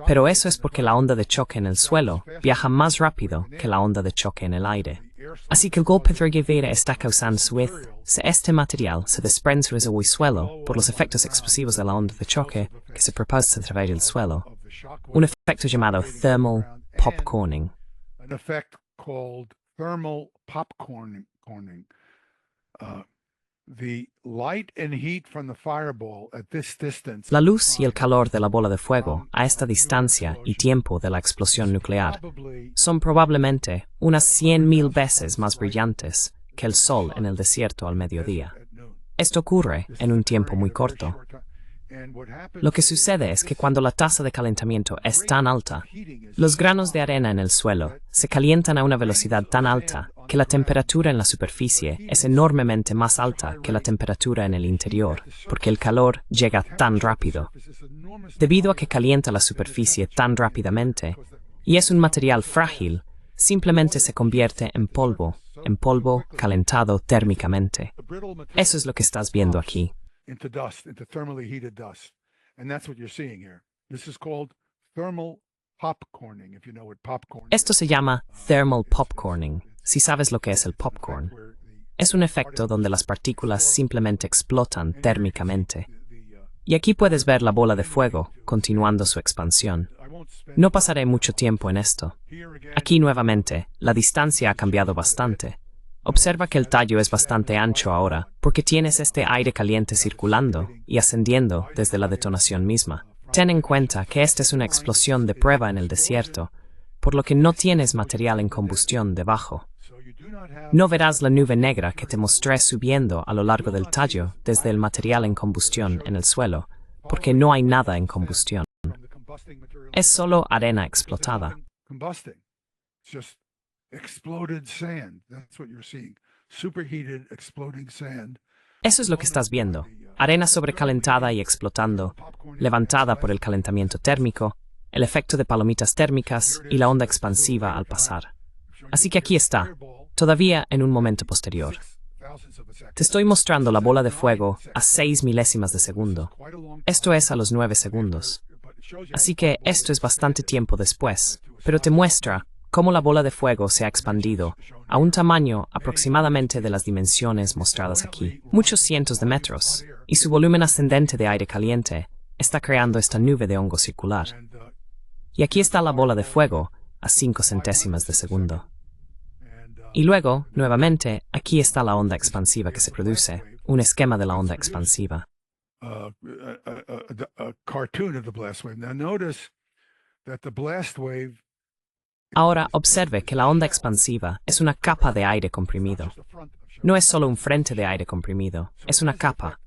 pero eso es porque la onda de choque en el suelo viaja más rápido que la onda de choque en el aire. Así que el golpe de gravedad está causando si este material se desprende sobre el suelo por los efectos explosivos de la onda de choque que se propasa a través del suelo, un efecto llamado thermal popcorning. An effect called thermal popcorning. The light and heat from the fireball at this distance. La luz y el calor de la bola de fuego a esta distancia y tiempo de la explosión nuclear son probablemente unas 100,000 veces más brillantes que el sol en el desierto al mediodía. Esto ocurre en un tiempo muy corto. Lo que sucede es que cuando la tasa de calentamiento es tan alta, los granos de arena en el suelo se calientan a una velocidad tan alta que la temperatura en la superficie es enormemente más alta que la temperatura en el interior, porque el calor llega tan rápido. Debido a que calienta la superficie tan rápidamente, y es un material frágil, simplemente se convierte en polvo calentado térmicamente. Eso es lo que estás viendo aquí. Into dust, into thermally heated dust. And that's what you're seeing here. This is called thermal popcorning, if you know what popcorn is. Esto se llama thermal popcorning, si sabes lo que es el popcorn. Es un efecto donde las partículas simplemente explotan térmicamente. Y aquí puedes ver la bola de fuego continuando su expansión. No pasaré mucho tiempo en esto. Aquí nuevamente, la distancia ha cambiado bastante. Observa que el tallo es bastante ancho ahora, porque tienes este aire caliente circulando y ascendiendo desde la detonación misma. Ten en cuenta que esta es una explosión de prueba en el desierto, por lo que no tienes material en combustión debajo. No verás la nube negra que te mostré subiendo a lo largo del tallo desde el material en combustión en el suelo, porque no hay nada en combustión. Es solo arena explotada. Exploded sand. That's what you're seeing. Superheated, exploding sand. Eso es lo que estás viendo. Arena sobrecalentada y explotando, levantada por el calentamiento térmico, el efecto de palomitas térmicas y la onda expansiva al pasar. Así que aquí está, todavía en un momento posterior. Te estoy mostrando la bola de fuego a 6 milésimas de segundo. Esto es a los 9 segundos. Así que esto es bastante tiempo después, pero te muestra cómo la bola de fuego se ha expandido a un tamaño aproximadamente de las dimensiones mostradas aquí, muchos cientos de metros, y su volumen ascendente de aire caliente está creando esta nube de hongo circular. Y aquí está la bola de fuego a 5 centésimas de segundo. Y luego, nuevamente, aquí está la onda expansiva que se produce, un esquema de la onda expansiva. A cartoon of the blast wave. Now notice that the blast wave. Ahora observe que la onda expansiva es una capa de aire comprimido. No es solo un frente de aire comprimido, es una capa.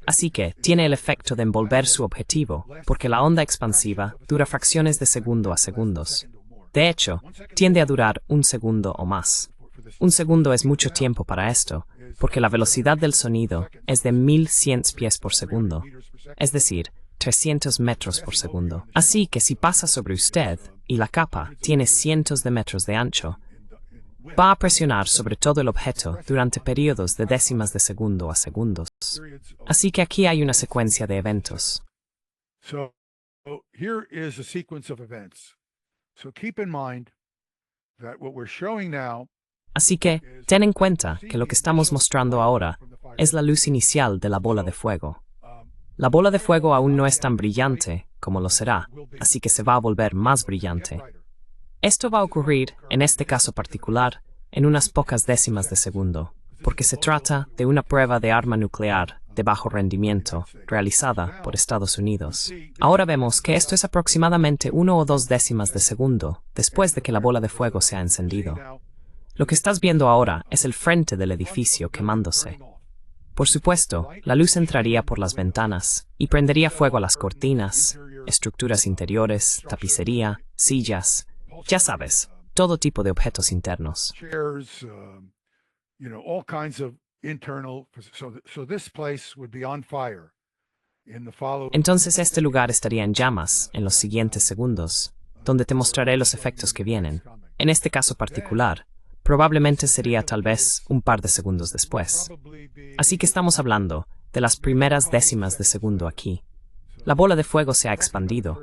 Así que tiene el efecto de envolver su objetivo, porque la onda expansiva dura fracciones de segundo a segundos. De hecho, tiende a durar un segundo o más. Un segundo es mucho tiempo para esto, porque la velocidad del sonido es de 1100 pies por segundo, es decir, 300 metros por segundo. Así que si pasa sobre usted y la capa tiene cientos de metros de ancho, va a presionar sobre todo el objeto durante periodos de décimas de segundo a segundos. Así que aquí hay una secuencia de eventos. So here is a sequence of events. So keep in mind that what we're showing now. Así que ten en cuenta que lo que estamos mostrando ahora es la luz inicial de la bola de fuego. La bola de fuego aún no es tan brillante como lo será, así que se va a volver más brillante. Esto va a ocurrir, en este caso particular, en unas pocas décimas de segundo, porque se trata de una prueba de arma nuclear de bajo rendimiento realizada por Estados Unidos. Ahora vemos que esto es aproximadamente 1 o 2 décimas de segundo después de que la bola de fuego se ha encendido. Lo que estás viendo ahora es el frente del edificio quemándose. Por supuesto, la luz entraría por las ventanas y prendería fuego a las cortinas, estructuras interiores, tapicería, sillas, ya sabes, todo tipo de objetos internos. Entonces este lugar estaría en llamas en los siguientes segundos, donde te mostraré los efectos que vienen. En este caso particular, probablemente sería tal vez un par de segundos después. Así que estamos hablando de las primeras décimas de segundo aquí. La bola de fuego se ha expandido.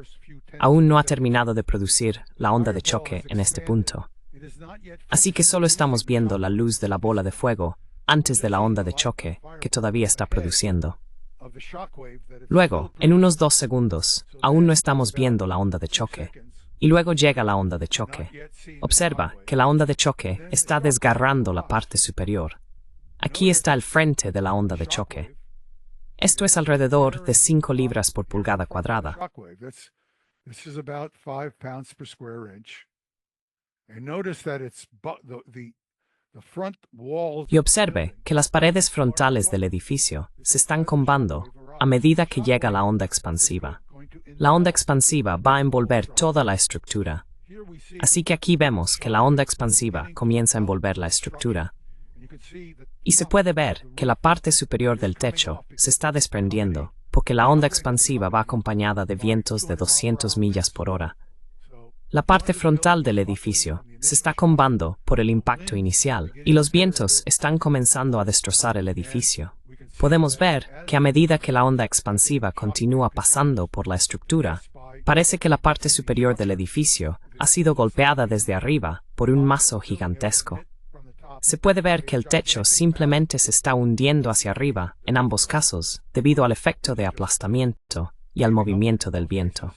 Aún no ha terminado de producir la onda de choque en este punto. Así que solo estamos viendo la luz de la bola de fuego antes de la onda de choque que todavía está produciendo. Luego, en unos 2 segundos, aún no estamos viendo la onda de choque. Y luego llega la onda de choque. Observa que la onda de choque está desgarrando la parte superior. Aquí está el frente de la onda de choque. Esto es alrededor de 5 libras por pulgada cuadrada. Y observe que las paredes frontales del edificio se están combando a medida que llega la onda expansiva. La onda expansiva va a envolver toda la estructura. Así que aquí vemos que la onda expansiva comienza a envolver la estructura. Y se puede ver que la parte superior del techo se está desprendiendo, porque la onda expansiva va acompañada de vientos de 200 millas por hora. La parte frontal del edificio se está combando por el impacto inicial, y los vientos están comenzando a destrozar el edificio. Podemos ver que a medida que la onda expansiva continúa pasando por la estructura, parece que la parte superior del edificio ha sido golpeada desde arriba por un mazo gigantesco. Se puede ver que el techo simplemente se está hundiendo hacia arriba, en ambos casos, debido al efecto de aplastamiento y al movimiento del viento.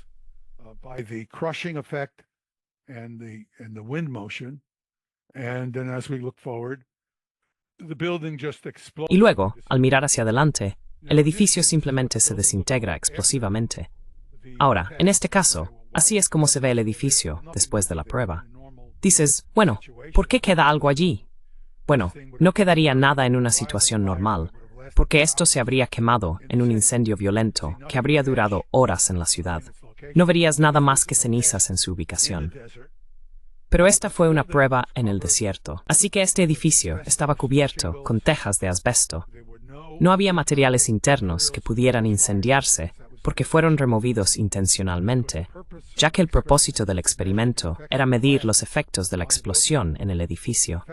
Y luego, al mirar hacia adelante, el edificio simplemente se desintegra explosivamente. Ahora, en este caso, así es como se ve el edificio después de la prueba. Dices, bueno, ¿por qué queda algo allí? Bueno, no quedaría nada en una situación normal, porque esto se habría quemado en un incendio violento que habría durado horas en la ciudad. No verías nada más que cenizas en su ubicación. Pero esta fue una prueba en el desierto, así que este edificio estaba cubierto con tejas de asbesto. No había materiales internos que pudieran incendiarse porque fueron removidos intencionalmente, ya que el propósito del experimento era medir los efectos de la explosión en el edificio.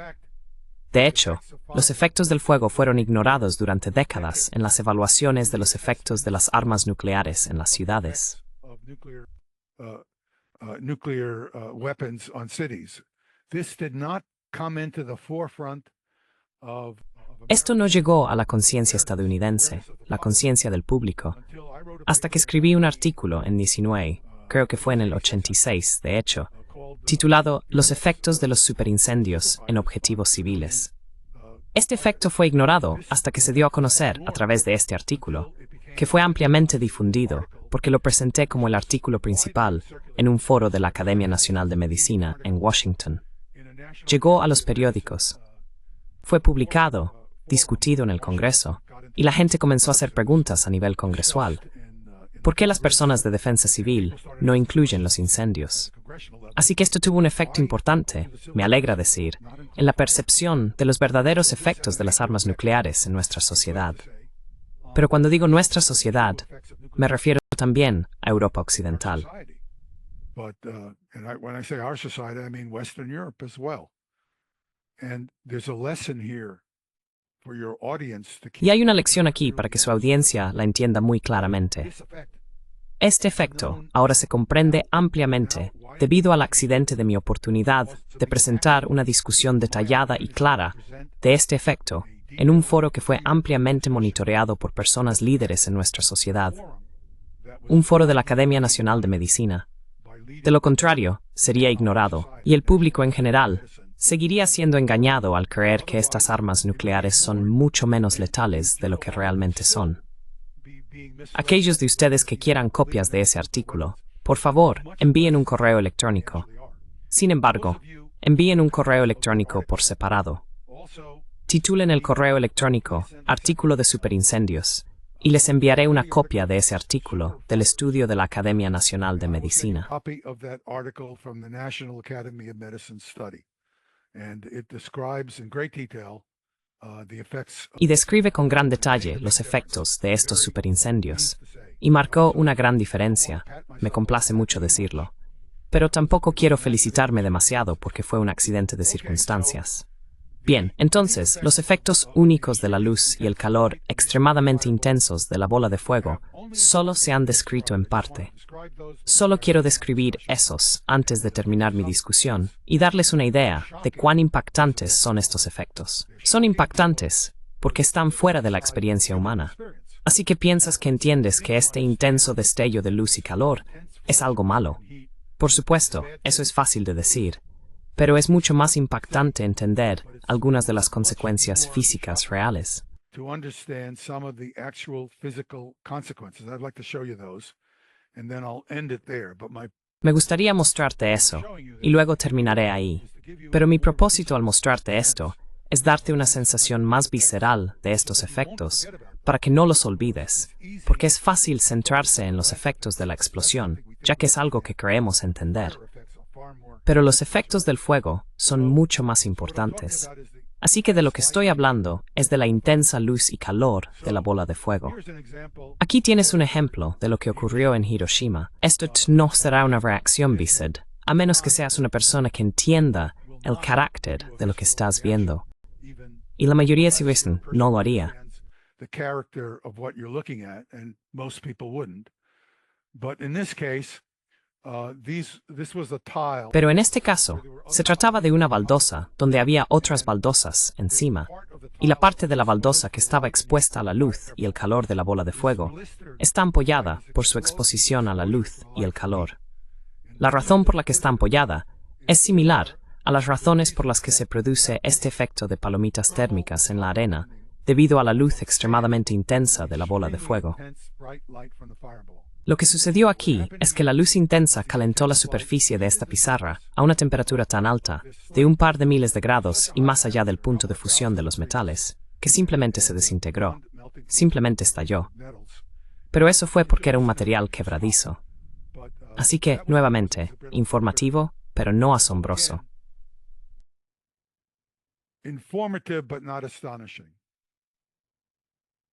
De hecho, los efectos del fuego fueron ignorados durante décadas en las evaluaciones de los efectos de las armas nucleares en las ciudades. Esto no llegó a la conciencia estadounidense, la conciencia del público, hasta que escribí un artículo en 19, creo que fue en el 86, de hecho, titulado Los efectos de los superincendios en objetivos civiles. Este efecto fue ignorado hasta que se dio a conocer a través de este artículo, que fue ampliamente difundido porque lo presenté como el artículo principal en un foro de la Academia Nacional de Medicina en Washington. Llegó a los periódicos. Fue publicado, discutido en el Congreso, y la gente comenzó a hacer preguntas a nivel congresual. ¿Por qué las personas de defensa civil no incluyen los incendios? Así que esto tuvo un efecto importante, me alegra decir, en la percepción de los verdaderos efectos de las armas nucleares en nuestra sociedad. Pero cuando digo nuestra sociedad, me refiero también a Europa Occidental. Y hay una lección aquí para que su audiencia la entienda muy claramente. Este efecto ahora se comprende ampliamente debido al accidente de mi oportunidad de presentar una discusión detallada y clara de este efecto en un foro que fue ampliamente monitoreado por personas líderes en nuestra sociedad, un foro de la Academia Nacional de Medicina. De lo contrario, sería ignorado, y el público en general seguiría siendo engañado al creer que estas armas nucleares son mucho menos letales de lo que realmente son. Aquellos de ustedes que quieran copias de ese artículo, por favor, envíen un correo electrónico. Sin embargo, envíen un correo electrónico por separado. Titulen el correo electrónico Artículo de Superincendios y les enviaré una copia de ese artículo del estudio de la Academia Nacional de Medicina. Y describe con gran detalle los efectos de estos superincendios, y marcó una gran diferencia, me complace mucho decirlo. pero tampoco quiero felicitarme demasiado porque fue un accidente de circunstancias. Bien, entonces, los efectos únicos de la luz y el calor extremadamente intensos de la bola de fuego solo se han descrito en parte. Solo quiero describir esos antes de terminar mi discusión y darles una idea de cuán impactantes son estos efectos. Son impactantes porque están fuera de la experiencia humana. Así que piensas que entiendes que este intenso destello de luz y calor es algo malo. Por supuesto, eso es fácil de decir, pero es mucho más impactante entender algunas de las consecuencias físicas reales. To understand some of the actual physical consequences. I'd like to show you those, and then I'll end it there. But Me gustaría mostrarte eso, y luego terminaré ahí. Pero mi propósito al mostrarte esto es darte una sensación más visceral de estos efectos, para que no los olvides, porque es fácil centrarse en los efectos de la explosión, ya que es algo que creemos entender. Pero los efectos del fuego son mucho más importantes. Así que de lo que estoy hablando es de la intensa luz y calor de la bola de fuego. Aquí tienes un ejemplo de lo que ocurrió en Hiroshima. Esto no será una reacción visceral, a menos que seas una persona que entienda el carácter de lo que estás viendo. Y la mayoría de veces no lo haría. Pero en este caso, se trataba de una baldosa donde había otras baldosas encima, y la parte de la baldosa que estaba expuesta a la luz y el calor de la bola de fuego está ampollada por su exposición a la luz y el calor. La razón por la que está ampollada es similar a las razones por las que se produce este efecto de palomitas térmicas en la arena debido a la luz extremadamente intensa de la bola de fuego. Lo que sucedió aquí es que la luz intensa calentó la superficie de esta pizarra a una temperatura tan alta, de un par de miles de grados y más allá del punto de fusión de los metales, que simplemente se desintegró, simplemente estalló. Pero eso fue porque era un material quebradizo. Así que, nuevamente, informativo, pero no asombroso. Informative but not astonishing.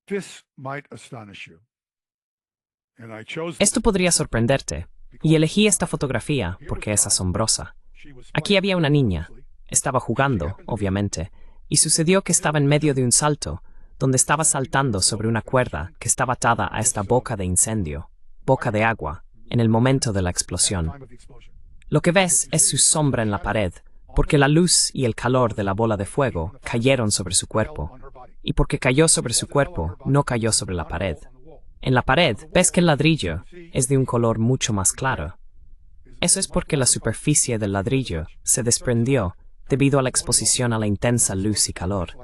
This might astonish you. Esto podría sorprenderte, y elegí esta fotografía porque es asombrosa. Aquí había una niña. Estaba jugando, obviamente, y sucedió que estaba en medio de un salto, donde estaba saltando sobre una cuerda que estaba atada a esta boca de incendio, boca de agua, en el momento de la explosión. Lo que ves es su sombra en la pared, porque la luz y el calor de la bola de fuego cayeron sobre su cuerpo, y porque cayó sobre su cuerpo, no cayó sobre la pared. En la pared ves que el ladrillo es de un color mucho más claro. Eso es porque la superficie del ladrillo se desprendió debido a la exposición a la intensa luz y calor,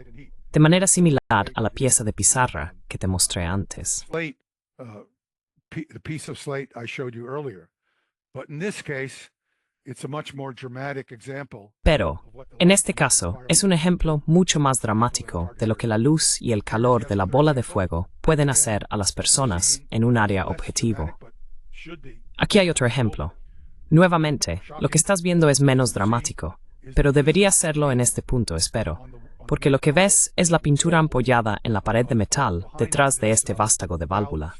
de manera similar a la pieza de pizarra que te mostré antes. Pero, en este caso, es un ejemplo mucho más dramático de lo que la luz y el calor de la bola de fuego pueden hacer a las personas en un área objetivo. Aquí hay otro ejemplo. Nuevamente, lo que estás viendo es menos dramático, pero debería serlo en este punto, espero, porque lo que ves es la pintura ampollada en la pared de metal detrás de este vástago de válvula.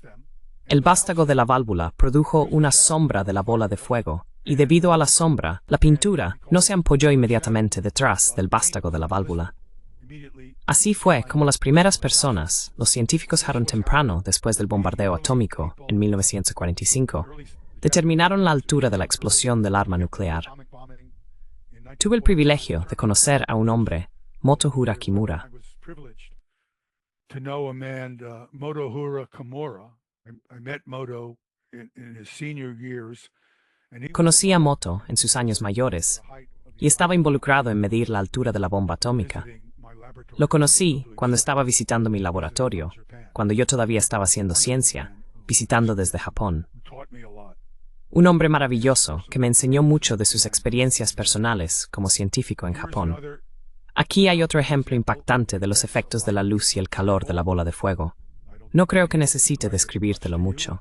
El vástago de la válvula produjo una sombra de la bola de fuego, y debido a la sombra, la pintura no se ampolló inmediatamente detrás del vástago de la válvula. Así fue como las primeras personas, los científicos Jarón temprano después del bombardeo atómico en 1945, determinaron la altura de la explosión del arma nuclear. Tuve el privilegio de conocer a un hombre, Motohiro Kimura. Conocí a Moto en sus años mayores y estaba involucrado en medir la altura de la bomba atómica. Lo conocí cuando estaba visitando mi laboratorio, cuando yo todavía estaba haciendo ciencia, visitando desde Japón. Un hombre maravilloso que me enseñó mucho de sus experiencias personales como científico en Japón. Aquí hay otro ejemplo impactante de los efectos de la luz y el calor de la bola de fuego. No creo que necesite describírtelo mucho.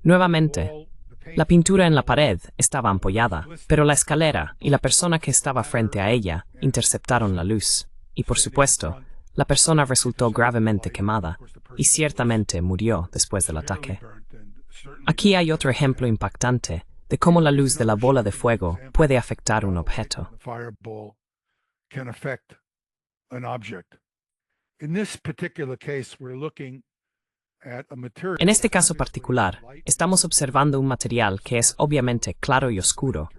Nuevamente, la pintura en la pared estaba ampollada, pero la escalera y la persona que estaba frente a ella interceptaron la luz. Y por supuesto, la persona resultó gravemente quemada y ciertamente murió después del ataque. Aquí hay otro ejemplo impactante de cómo la luz de la bola de fuego puede afectar un objeto. Fireball can affect an object. In this particular case, we're looking at a material. En este caso particular, estamos observando un material que es obviamente claro y oscuro,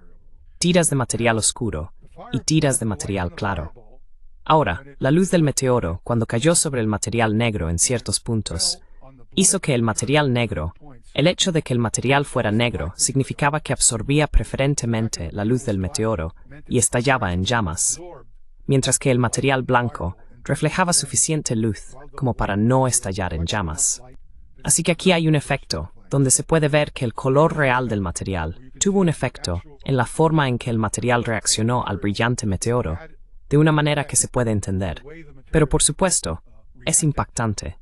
tiras de material oscuro y tiras de material claro. Ahora, la luz del meteoro, cuando cayó sobre el material negro en ciertos puntos, hizo que el material negro, el hecho de que el material fuera negro, significaba que absorbía preferentemente la luz del meteoro y estallaba en llamas, mientras que el material blanco reflejaba suficiente luz como para no estallar en llamas. Así que aquí hay un efecto, donde se puede ver que el color real del material tuvo un efecto en la forma en que el material reaccionó al brillante meteoro, de una manera que se puede entender. Pero por supuesto, es impactante.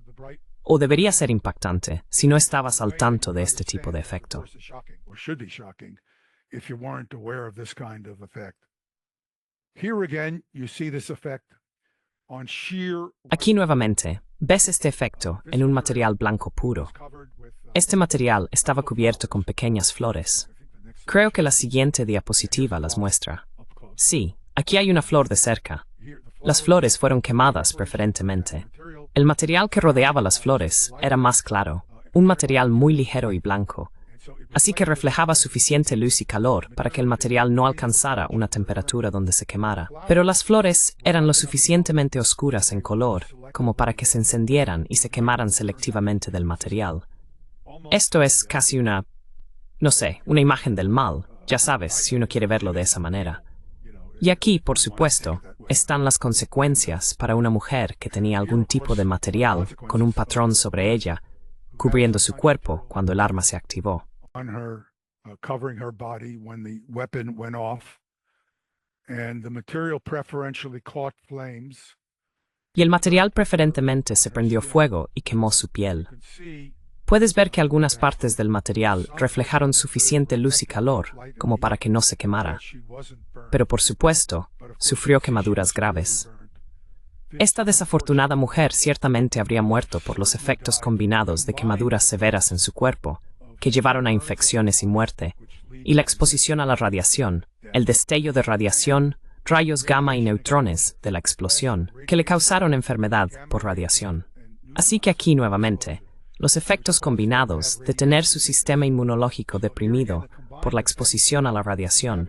O debería ser impactante si no estabas al tanto de este tipo de efecto. Aquí nuevamente, ves este efecto en un material blanco puro. Este material estaba cubierto con pequeñas flores. Creo que la siguiente diapositiva las muestra. Sí, aquí hay una flor de cerca. Las flores fueron quemadas preferentemente. El material que rodeaba las flores era más claro, un material muy ligero y blanco, así que reflejaba suficiente luz y calor para que el material no alcanzara una temperatura donde se quemara. Pero las flores eran lo suficientemente oscuras en color como para que se encendieran y se quemaran selectivamente del material. Esto es casi una imagen del mal, ya sabes, si uno quiere verlo de esa manera. Y aquí, por supuesto, están las consecuencias para una mujer que tenía algún tipo de material con un patrón sobre ella, cubriendo su cuerpo cuando el arma se activó. Y el material preferentemente se prendió fuego y quemó su piel. Puedes ver que algunas partes del material reflejaron suficiente luz y calor como para que no se quemara. Pero por supuesto, sufrió quemaduras graves. Esta desafortunada mujer ciertamente habría muerto por los efectos combinados de quemaduras severas en su cuerpo, que llevaron a infecciones y muerte, y la exposición a la radiación, el destello de radiación, rayos gamma y neutrones de la explosión, que le causaron enfermedad por radiación. Así que aquí nuevamente, los efectos combinados de tener su sistema inmunológico deprimido por la exposición a la radiación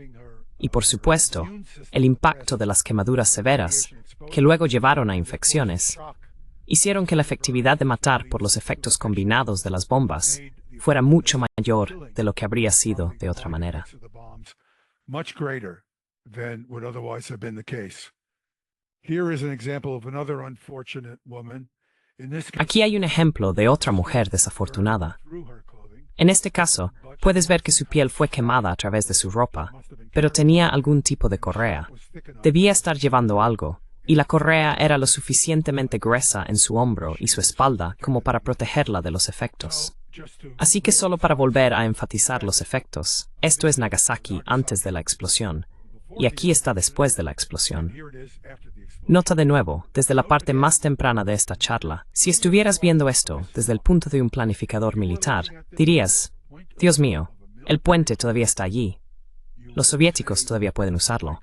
y, por supuesto, el impacto de las quemaduras severas, que luego llevaron a infecciones, hicieron que la efectividad de matar por los efectos combinados de las bombas fuera mucho mayor de lo que habría sido de otra manera. Aquí hay un ejemplo de otra mujer desafortunada. En este caso, puedes ver que su piel fue quemada a través de su ropa, pero tenía algún tipo de correa. Debía estar llevando algo, y la correa era lo suficientemente gruesa en su hombro y su espalda como para protegerla de los efectos. Así que solo para volver a enfatizar los efectos, esto es Nagasaki antes de la explosión, y aquí está después de la explosión. Nota de nuevo, desde la parte más temprana de esta charla, si estuvieras viendo esto desde el punto de un planificador militar, dirías, Dios mío, el puente todavía está allí. Los soviéticos todavía pueden usarlo.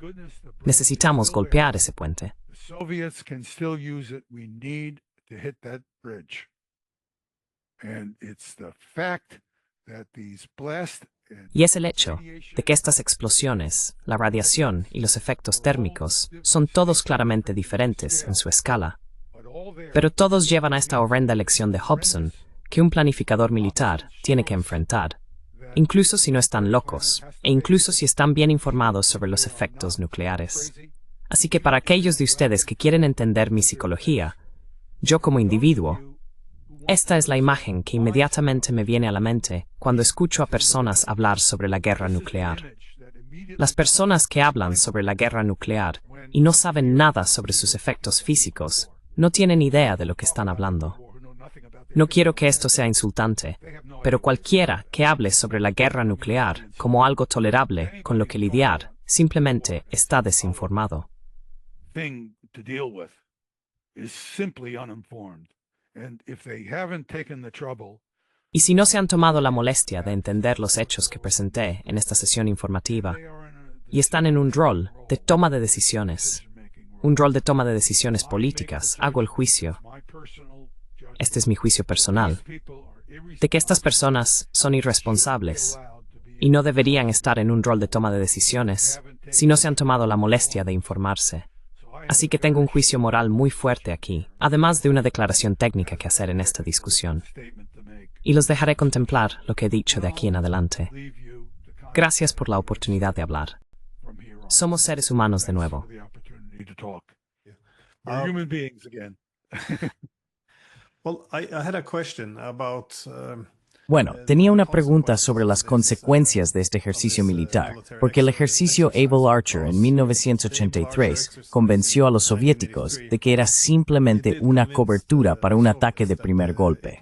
Necesitamos golpear ese puente. Y es el hecho de que estas explosiones, la radiación y los efectos térmicos son todos claramente diferentes en su escala. Pero todos llevan a esta horrenda lección de Hobson que un planificador militar tiene que enfrentar, incluso si no están locos, e incluso si están bien informados sobre los efectos nucleares. Así que para aquellos de ustedes que quieren entender mi psicología, yo como individuo, esta es la imagen que inmediatamente me viene a la mente cuando escucho a personas hablar sobre la guerra nuclear. Las personas que hablan sobre la guerra nuclear y no saben nada sobre sus efectos físicos, no tienen idea de lo que están hablando. No quiero que esto sea insultante, pero cualquiera que hable sobre la guerra nuclear como algo tolerable con lo que lidiar, simplemente está desinformado. And if they haven't taken the trouble Y si no se han tomado la molestia de entender los hechos que presenté en esta sesión informativa, y están en un rol de toma de decisiones, un rol de toma de decisiones políticas, hago el juicio, este es mi juicio personal, de que estas personas son irresponsables y no deberían estar en un rol de toma de decisiones si no se han tomado la molestia de informarse. Así que tengo un juicio moral muy fuerte aquí, además de una declaración técnica que hacer en esta discusión. Y los dejaré contemplar lo que he dicho de aquí en adelante. Gracias por la oportunidad de hablar. Somos seres humanos de nuevo. Bueno, tenía una pregunta sobre las consecuencias de este ejercicio militar, porque el ejercicio Able Archer en 1983 convenció a los soviéticos de que era simplemente una cobertura para un ataque de primer golpe.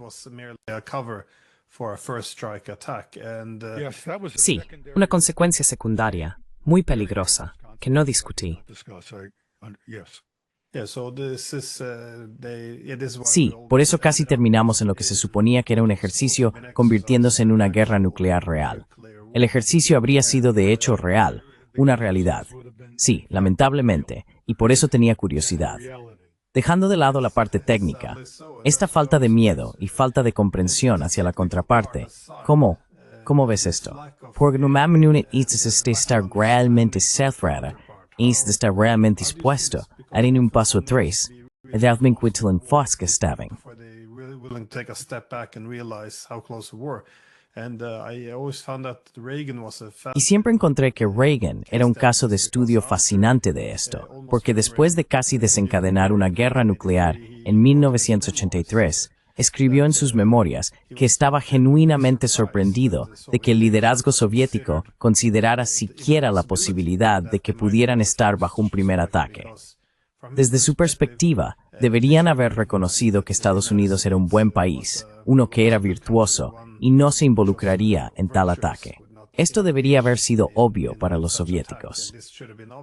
Sí, una consecuencia secundaria, muy peligrosa, que no discutí. Sí, por eso casi terminamos en lo que se suponía que era un ejercicio convirtiéndose en una guerra nuclear real. El ejercicio habría sido de hecho real, una realidad. Sí, lamentablemente, y por eso tenía curiosidad. Dejando de lado la parte técnica, esta falta de miedo y falta de comprensión hacia la contraparte, ¿cómo ves esto? Porque no me estar realmente cerrada, de estar realmente expuesto a dar un paso atrás, y siempre encontré que Reagan era un caso de estudio fascinante de esto, porque después de casi desencadenar una guerra nuclear en 1983, escribió en sus memorias que estaba genuinamente sorprendido de que el liderazgo soviético considerara siquiera la posibilidad de que pudieran estar bajo un primer ataque. Desde su perspectiva, deberían haber reconocido que Estados Unidos era un buen país, uno que era virtuoso, y no se involucraría en tal ataque. Esto debería haber sido obvio para los soviéticos.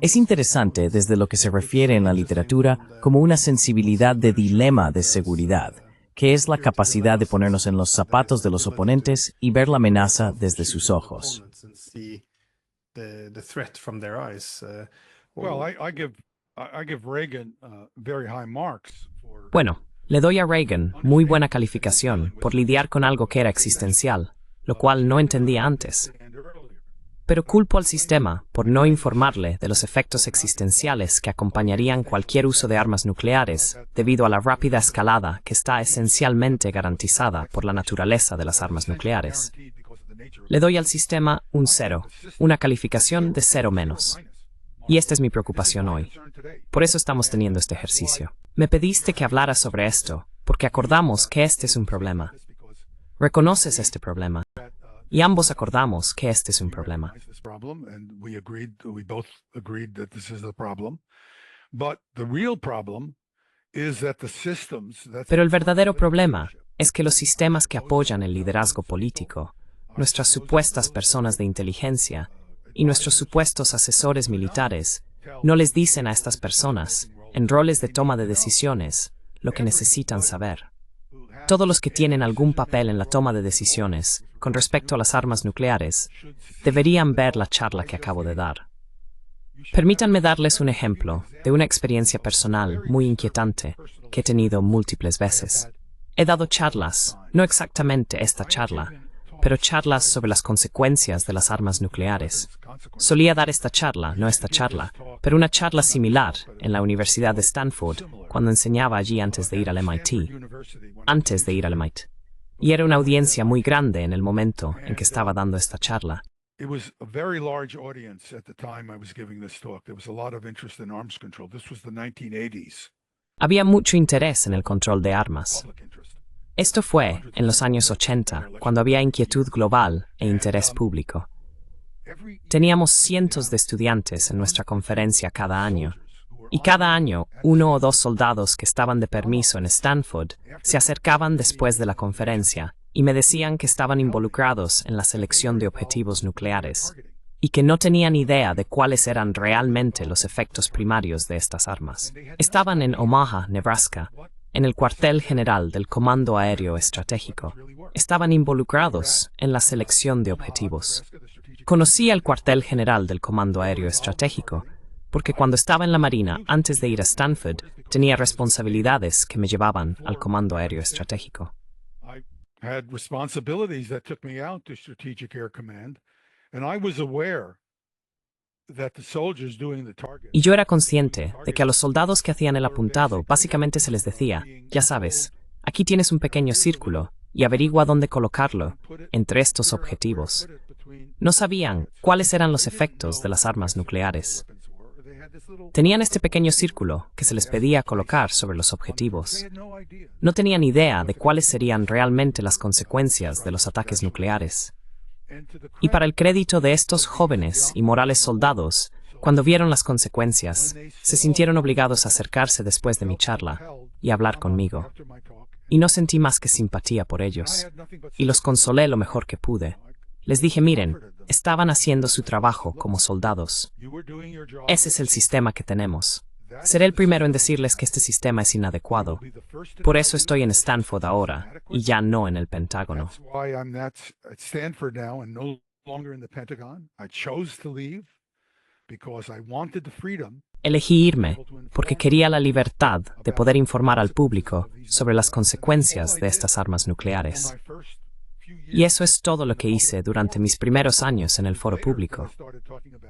Es interesante desde lo que se refiere en la literatura como una sensibilidad de dilema de seguridad, que es la capacidad de ponernos en los zapatos de los oponentes y ver la amenaza desde sus ojos. Bueno, le doy a Reagan muy buena calificación por lidiar con algo que era existencial, lo cual no entendía antes. Pero culpo al sistema por no informarle de los efectos existenciales que acompañarían cualquier uso de armas nucleares debido a la rápida escalada que está esencialmente garantizada por la naturaleza de las armas nucleares. Le doy al sistema un 0, una calificación de 0 menos. Y esta es mi preocupación hoy. Por eso estamos teniendo este ejercicio. Me pediste que hablara sobre esto, porque acordamos que este es un problema. Reconoces este problema. Y ambos acordamos que este es un problema. Pero el verdadero problema es que los sistemas que apoyan el liderazgo político, nuestras supuestas personas de inteligencia y nuestros supuestos asesores militares, no les dicen a estas personas, en roles de toma de decisiones, lo que necesitan saber. Todos los que tienen algún papel en la toma de decisiones con respecto a las armas nucleares deberían ver la charla que acabo de dar. Permítanme darles un ejemplo de una experiencia personal muy inquietante que he tenido múltiples veces. He dado charlas, no exactamente esta charla, pero charlas sobre las consecuencias de las armas nucleares. Solía dar esta charla, no esta charla, pero una charla similar en la Universidad de Stanford cuando enseñaba allí antes de ir al MIT. Y era una audiencia muy grande en el momento en que estaba dando esta charla. Había mucho interés en el control de armas. Esto fue en los años 80, cuando había inquietud global e interés público. Teníamos cientos de estudiantes en nuestra conferencia cada año, y cada año 1 o 2 soldados que estaban de permiso en Stanford se acercaban después de la conferencia y me decían que estaban involucrados en la selección de objetivos nucleares y que no tenían idea de cuáles eran realmente los efectos primarios de estas armas. Estaban en Omaha, Nebraska, en el cuartel general del Comando Aéreo Estratégico, estaban involucrados en la selección de objetivos. Conocí al cuartel general del Comando Aéreo Estratégico porque cuando estaba en la Marina, antes de ir a Stanford, tenía responsabilidades que me llevaban al Comando Aéreo Estratégico. Had responsibilities that took me out to Strategic Air Command, and I was aware that the soldiers doing the target. Y yo era consciente de que a los soldados que hacían el apuntado básicamente se les decía, ya sabes, aquí tienes un pequeño círculo y averigua dónde colocarlo entre estos objetivos. No sabían cuáles eran los efectos de las armas nucleares. Tenían este pequeño círculo que se les pedía colocar sobre los objetivos. No tenían idea de cuáles serían realmente las consecuencias de los ataques nucleares. Y para el crédito de estos jóvenes y morales soldados, cuando vieron las consecuencias, se sintieron obligados a acercarse después de mi charla y hablar conmigo. Y no sentí más que simpatía por ellos. Y los consolé lo mejor que pude. Les dije, miren, estaban haciendo su trabajo como soldados. Ese es el sistema que tenemos. Seré el primero en decirles que este sistema es inadecuado. Por eso estoy en Stanford ahora, y ya no en el Pentágono. Elegí irme porque quería la libertad de poder informar al público sobre las consecuencias de estas armas nucleares. Y eso es todo lo que hice durante mis primeros años en el foro público.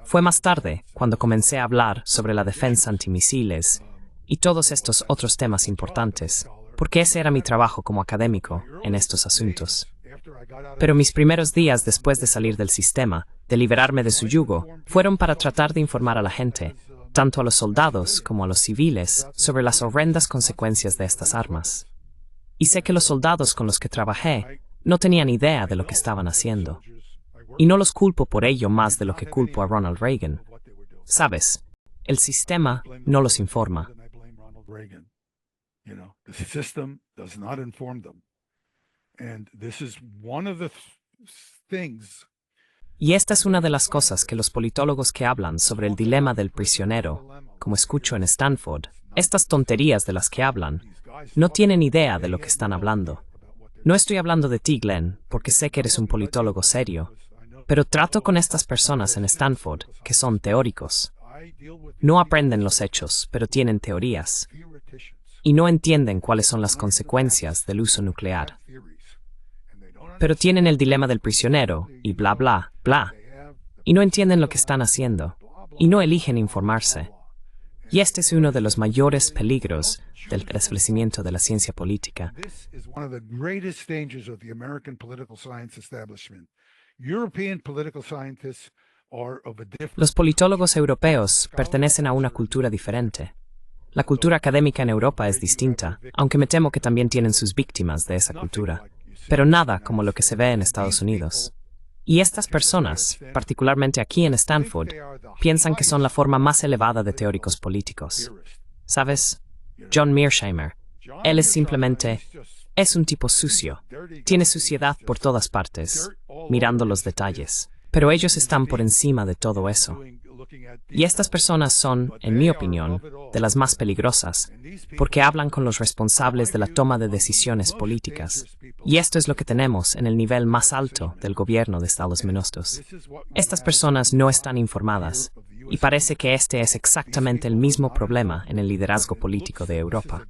Fue más tarde cuando comencé a hablar sobre la defensa antimisiles y todos estos otros temas importantes, porque ese era mi trabajo como académico en estos asuntos. Pero mis primeros días después de salir del sistema, de liberarme de su yugo, fueron para tratar de informar a la gente, tanto a los soldados como a los civiles, sobre las horrendas consecuencias de estas armas. Y sé que los soldados con los que trabajé no tenían idea de lo que estaban haciendo. Y no los culpo por ello más de lo que culpo a Ronald Reagan. Sabes, el sistema no los informa. Y esta es una de las cosas que los politólogos que hablan sobre el dilema del prisionero, como escucho en Stanford, estas tonterías de las que hablan, no tienen idea de lo que están hablando. No estoy hablando de ti, Glenn, porque sé que eres un politólogo serio, pero trato con estas personas en Stanford, que son teóricos. No aprenden los hechos, pero tienen teorías. Y no entienden cuáles son las consecuencias del uso nuclear. Pero tienen el dilema del prisionero, y bla, bla, bla. Y no entienden lo que están haciendo. Y no eligen informarse. Y este es uno de los mayores peligros del establecimiento de la ciencia política. Los politólogos europeos pertenecen a una cultura diferente. La cultura académica en Europa es distinta, aunque me temo que también tienen sus víctimas de esa cultura, pero nada como lo que se ve en Estados Unidos. Y estas personas, particularmente aquí en Stanford, piensan que son la forma más elevada de teóricos políticos. ¿Sabes? John Mearsheimer. Él es simplemente... es un tipo sucio. Tiene suciedad por todas partes, mirando los detalles. Pero ellos están por encima de todo eso. Y estas personas son, en mi opinión, de las más peligrosas, porque hablan con los responsables de la toma de decisiones políticas. Y esto es lo que tenemos en el nivel más alto del gobierno de Estados Unidos. Estas personas no están informadas, y parece que este es exactamente el mismo problema en el liderazgo político de Europa.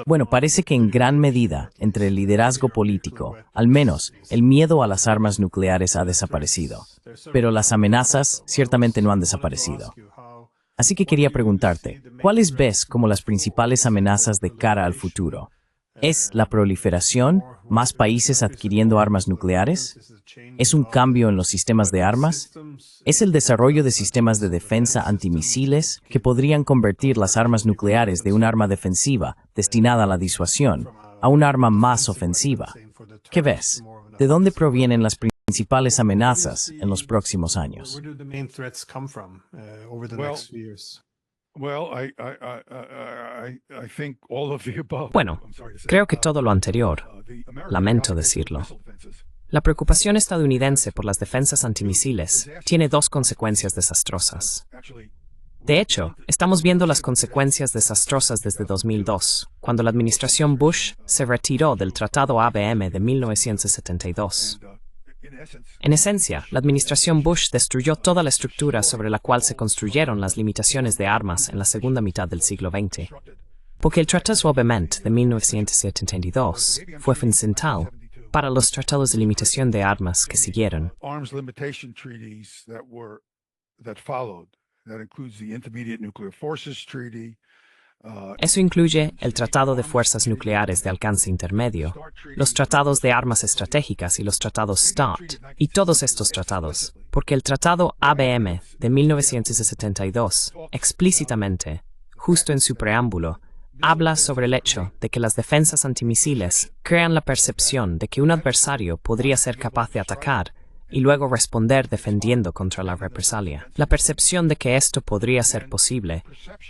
Bueno, parece que en gran medida, entre el liderazgo político, al menos, el miedo a las armas nucleares ha desaparecido. Pero las amenazas ciertamente no han desaparecido. Así que quería preguntarte, ¿cuáles ves como las principales amenazas de cara al futuro? ¿Es la proliferación? ¿Más países adquiriendo armas nucleares? ¿Es un cambio en los sistemas de armas? ¿Es el desarrollo de sistemas de defensa antimisiles que podrían convertir las armas nucleares de un arma defensiva destinada a la disuasión a un arma más ofensiva? ¿Qué ves? ¿De dónde provienen las principales amenazas en los próximos años? Bueno, creo que todo lo anterior. Lamento decirlo. La preocupación estadounidense por las defensas antimisiles tiene dos consecuencias desastrosas. De hecho, estamos viendo las consecuencias desastrosas desde 2002, cuando la administración Bush se retiró del Tratado ABM de 1972. En esencia, la administración Bush destruyó toda la estructura sobre la cual se construyeron las limitaciones de armas en la segunda mitad del siglo XX. Porque el Tratado ABM de 1972 fue fundamental para los tratados de limitación de armas que siguieron. Eso incluye el Tratado de Fuerzas Nucleares de Alcance Intermedio, los tratados de armas estratégicas y los tratados START, y todos estos tratados, porque el Tratado ABM de 1972 explícitamente, justo en su preámbulo, habla sobre el hecho de que las defensas antimisiles crean la percepción de que un adversario podría ser capaz de atacar y luego responder defendiendo contra la represalia. La percepción de que esto podría ser posible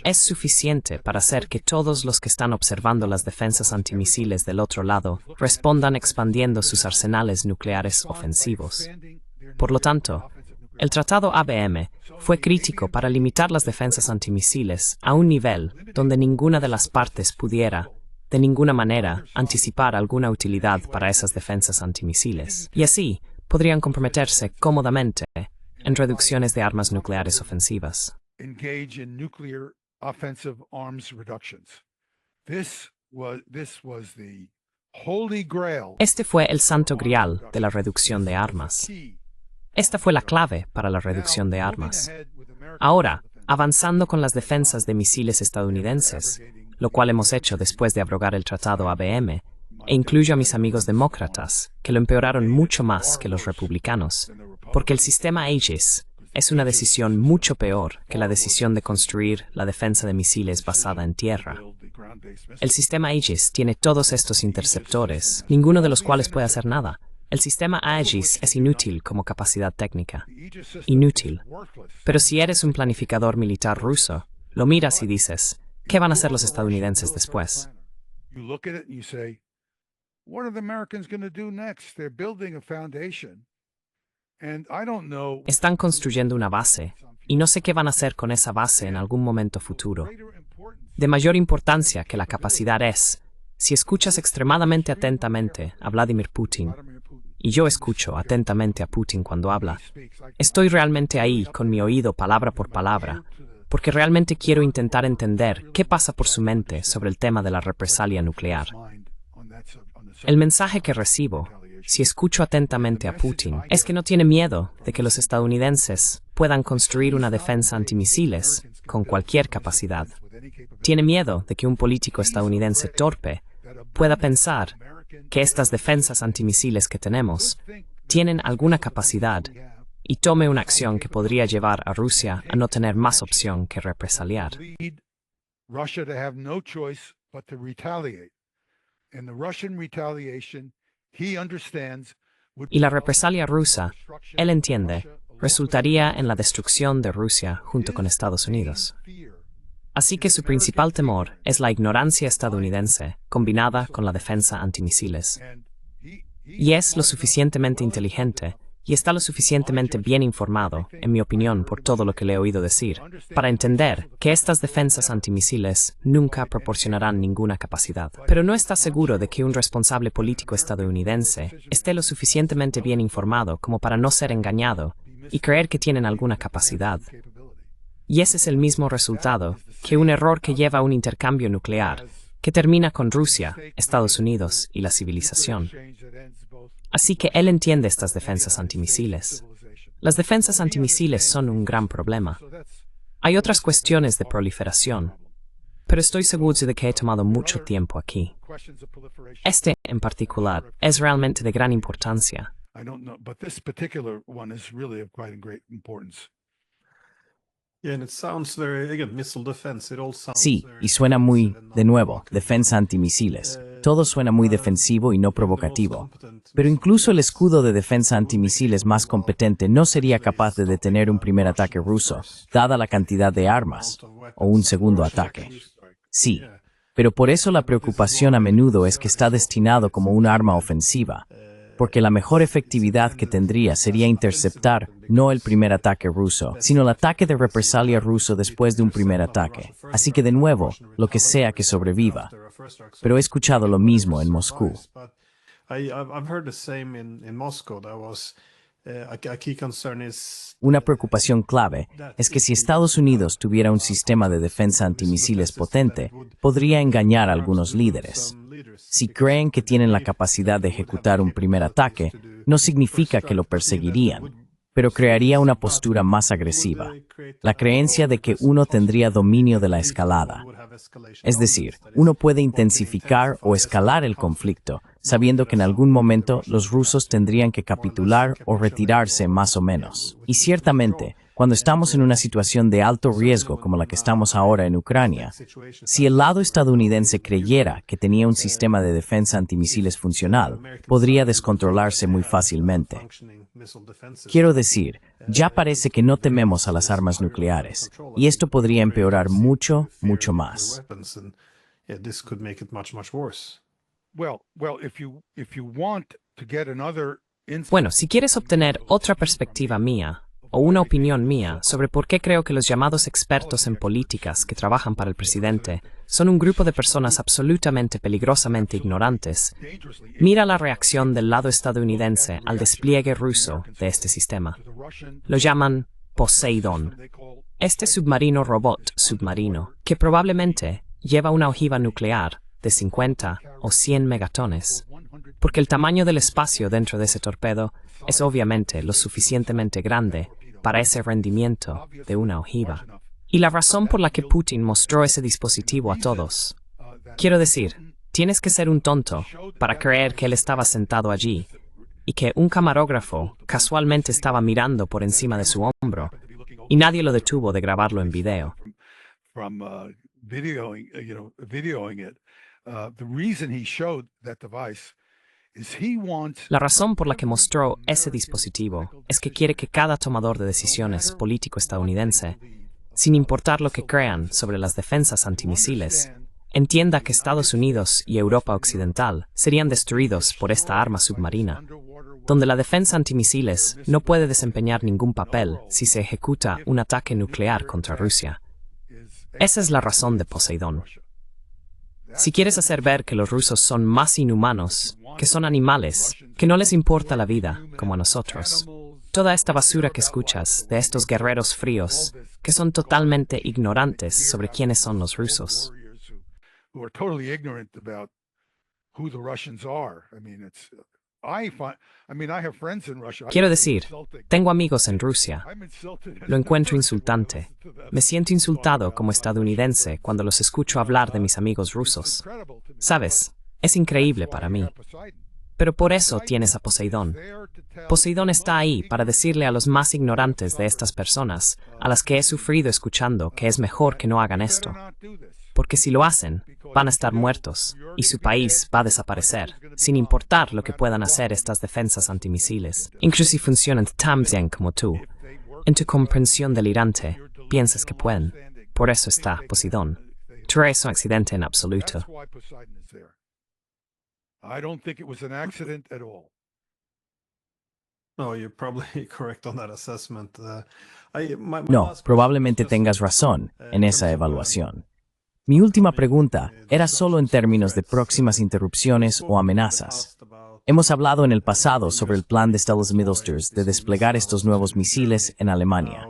es suficiente para hacer que todos los que están observando las defensas antimisiles del otro lado respondan expandiendo sus arsenales nucleares ofensivos. Por lo tanto, el Tratado ABM fue crítico para limitar las defensas antimisiles a un nivel donde ninguna de las partes pudiera, de ninguna manera, anticipar alguna utilidad para esas defensas antimisiles. Y así, podrían comprometerse cómodamente en reducciones de armas nucleares ofensivas. Este fue el santo grial de la reducción de armas. Esta fue la clave para la reducción de armas. Ahora, avanzando con las defensas de misiles estadounidenses, lo cual hemos hecho después de abrogar el Tratado ABM, e incluyo a mis amigos demócratas, que lo empeoraron mucho más que los republicanos, porque el sistema Aegis es una decisión mucho peor que la decisión de construir la defensa de misiles basada en tierra. El sistema Aegis tiene todos estos interceptores, ninguno de los cuales puede hacer nada. El sistema Aegis es inútil como capacidad técnica. Inútil. Pero si eres un planificador militar ruso, lo miras y dices, ¿qué van a hacer los estadounidenses después? Están construyendo una base, y no sé qué van a hacer con esa base en algún momento futuro. De mayor importancia que la capacidad es, si escuchas extremadamente atentamente a Vladimir Putin, y yo escucho atentamente a Putin cuando habla, estoy realmente ahí con mi oído palabra por palabra, porque realmente quiero intentar entender qué pasa por su mente sobre el tema de la represalia nuclear. El mensaje que recibo, si escucho atentamente a Putin, es que no tiene miedo de que los estadounidenses puedan construir una defensa antimisiles con cualquier capacidad. Tiene miedo de que un político estadounidense torpe pueda pensar que estas defensas antimisiles que tenemos tienen alguna capacidad y tome una acción que podría llevar a Rusia a no tener más opción que represaliar. Y la represalia rusa, él entiende, resultaría en la destrucción de Rusia junto con Estados Unidos. Así que su principal temor es la ignorancia estadounidense combinada con la defensa antimisiles. Y es lo suficientemente inteligente y está lo suficientemente bien informado, en mi opinión, por todo lo que le he oído decir, para entender que estas defensas antimisiles nunca proporcionarán ninguna capacidad. Pero no está seguro de que un responsable político estadounidense esté lo suficientemente bien informado como para no ser engañado y creer que tienen alguna capacidad. Y ese es el mismo resultado que un error que lleva a un intercambio nuclear, que termina con Rusia, Estados Unidos y la civilización. Así que él entiende estas defensas antimisiles. Las defensas antimisiles son un gran problema. Hay otras cuestiones de proliferación, pero estoy seguro de que he tomado mucho tiempo aquí. Este, en particular, es realmente de gran importancia. Sí, y suena muy, de nuevo, defensa antimisiles. Todo suena muy defensivo y no provocativo. Pero incluso el escudo de defensa antimisiles más competente no sería capaz de detener un primer ataque ruso, dada la cantidad de armas, o un segundo ataque. Sí, pero por eso la preocupación a menudo es que está destinado como un arma ofensiva. porque la mejor efectividad que tendría sería interceptar no el primer ataque ruso, sino el ataque de represalia ruso después de un primer ataque. Así que de nuevo, lo que sea que sobreviva. Pero he escuchado lo mismo en Moscú. Una preocupación clave es que si Estados Unidos tuviera un sistema de defensa antimisiles potente, podría engañar a algunos líderes. Si creen que tienen la capacidad de ejecutar un primer ataque, no significa que lo perseguirían, pero crearía una postura más agresiva, la creencia de que uno tendría dominio de la escalada. Es decir, uno puede intensificar o escalar el conflicto, sabiendo que en algún momento los rusos tendrían que capitular o retirarse más o menos. Y ciertamente, cuando estamos en una situación de alto riesgo como la que estamos ahora en Ucrania, si el lado estadounidense creyera que tenía un sistema de defensa antimisiles funcional, podría descontrolarse muy fácilmente. Quiero decir, ya parece que no tememos a las armas nucleares, y esto podría empeorar mucho, mucho más. Bueno, si quieres obtener otra perspectiva mía, o una opinión mía sobre por qué creo que los llamados expertos en políticas que trabajan para el presidente son un grupo de personas absolutamente peligrosamente ignorantes, mira la reacción del lado estadounidense al despliegue ruso de este sistema. Lo llaman Poseidón. Este submarino robot submarino, que probablemente lleva una ojiva nuclear de 50 o 100 megatones, porque el tamaño del espacio dentro de ese torpedo es obviamente lo suficientemente grande para ese rendimiento de una ojiva. Y la razón por la que Putin mostró ese dispositivo a todos. Quiero decir, tienes que ser un tonto para creer que él estaba sentado allí y que un camarógrafo casualmente estaba mirando por encima de su hombro y nadie lo detuvo de grabarlo en video. La razón por la que mostró ese dispositivo es que quiere que cada tomador de decisiones político estadounidense, sin importar lo que crean sobre las defensas antimisiles, entienda que Estados Unidos y Europa Occidental serían destruidos por esta arma submarina, donde la defensa antimisiles no puede desempeñar ningún papel si se ejecuta un ataque nuclear contra Rusia. Esa es la razón de Poseidón. Si quieres hacer ver que los rusos son más inhumanos, que son animales, que no les importa la vida, como a nosotros, toda esta basura que escuchas de estos guerreros fríos, que son totalmente ignorantes sobre quiénes son los rusos. Quiero decir, tengo amigos en Rusia. Lo encuentro insultante. Me siento insultado como estadounidense cuando los escucho hablar de mis amigos rusos. ¿Sabes? Es increíble para mí. Pero por eso tienes a Poseidón. Poseidón está ahí para decirle a los más ignorantes de estas personas, a las que he sufrido escuchando que es mejor que no hagan esto. Porque si lo hacen, van a estar muertos y su país va a desaparecer, sin importar lo que puedan hacer estas defensas antimisiles. Incluso si funcionan tan bien como tú, en tu comprensión delirante, piensas que pueden. Por eso está Poseidón. Tú eres un accidente en absoluto. No, probablemente tengas razón en esa evaluación. Mi última pregunta era solo en términos de próximas interrupciones o amenazas. Hemos hablado en el pasado sobre el plan de Stellar-Middlesters de desplegar estos nuevos misiles en Alemania.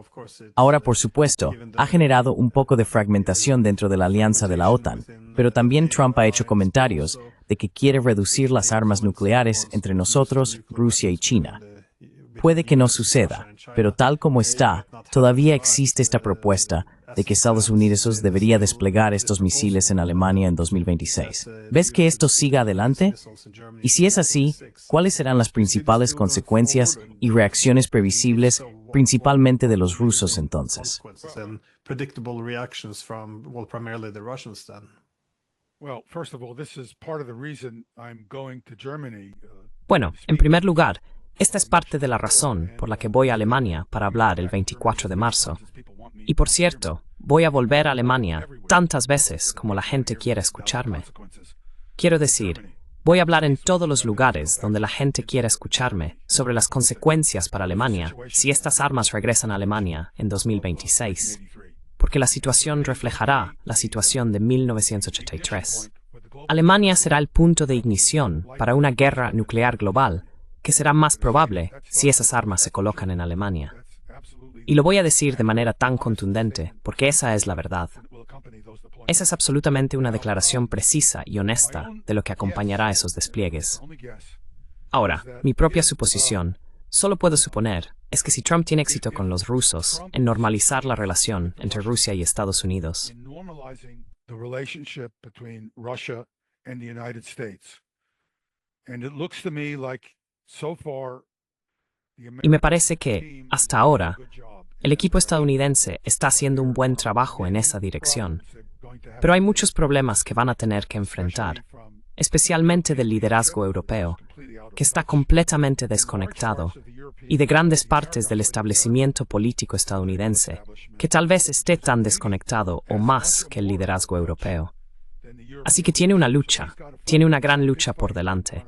Ahora, por supuesto, ha generado un poco de fragmentación dentro de la alianza de la OTAN, pero también Trump ha hecho comentarios de que quiere reducir las armas nucleares entre nosotros, Rusia y China. Puede que no suceda, pero tal como está, todavía existe esta propuesta de que Estados Unidos debería desplegar estos misiles en Alemania en 2026. ¿Ves que esto siga adelante? Y si es así, ¿cuáles serán las principales consecuencias y reacciones previsibles, principalmente de los rusos entonces? Bueno, en primer lugar, esta es parte de la razón por la que voy a Alemania para hablar el 24 de marzo. Y por cierto, voy a volver a Alemania tantas veces como la gente quiera escucharme. Quiero decir, Voy a hablar en todos los lugares donde la gente quiera escucharme sobre las consecuencias para Alemania si estas armas regresan a Alemania en 2026, porque la situación reflejará la situación de 1983. Alemania será el punto de ignición para una guerra nuclear global que será más probable si esas armas se colocan en Alemania. Y lo voy a decir de manera tan contundente, porque esa es la verdad. Esa es absolutamente una declaración precisa y honesta de lo que acompañará esos despliegues. Ahora, mi propia suposición, solo puedo suponer, es que si Trump tiene éxito con los rusos en normalizar la relación entre Rusia y Estados Unidos, y me parece que, hasta ahora, el equipo estadounidense está haciendo un buen trabajo en esa dirección, pero hay muchos problemas que van a tener que enfrentar, especialmente del liderazgo europeo, que está completamente desconectado, y de grandes partes del establecimiento político estadounidense, que tal vez esté tan desconectado o más que el liderazgo europeo. Así que tiene una gran lucha por delante.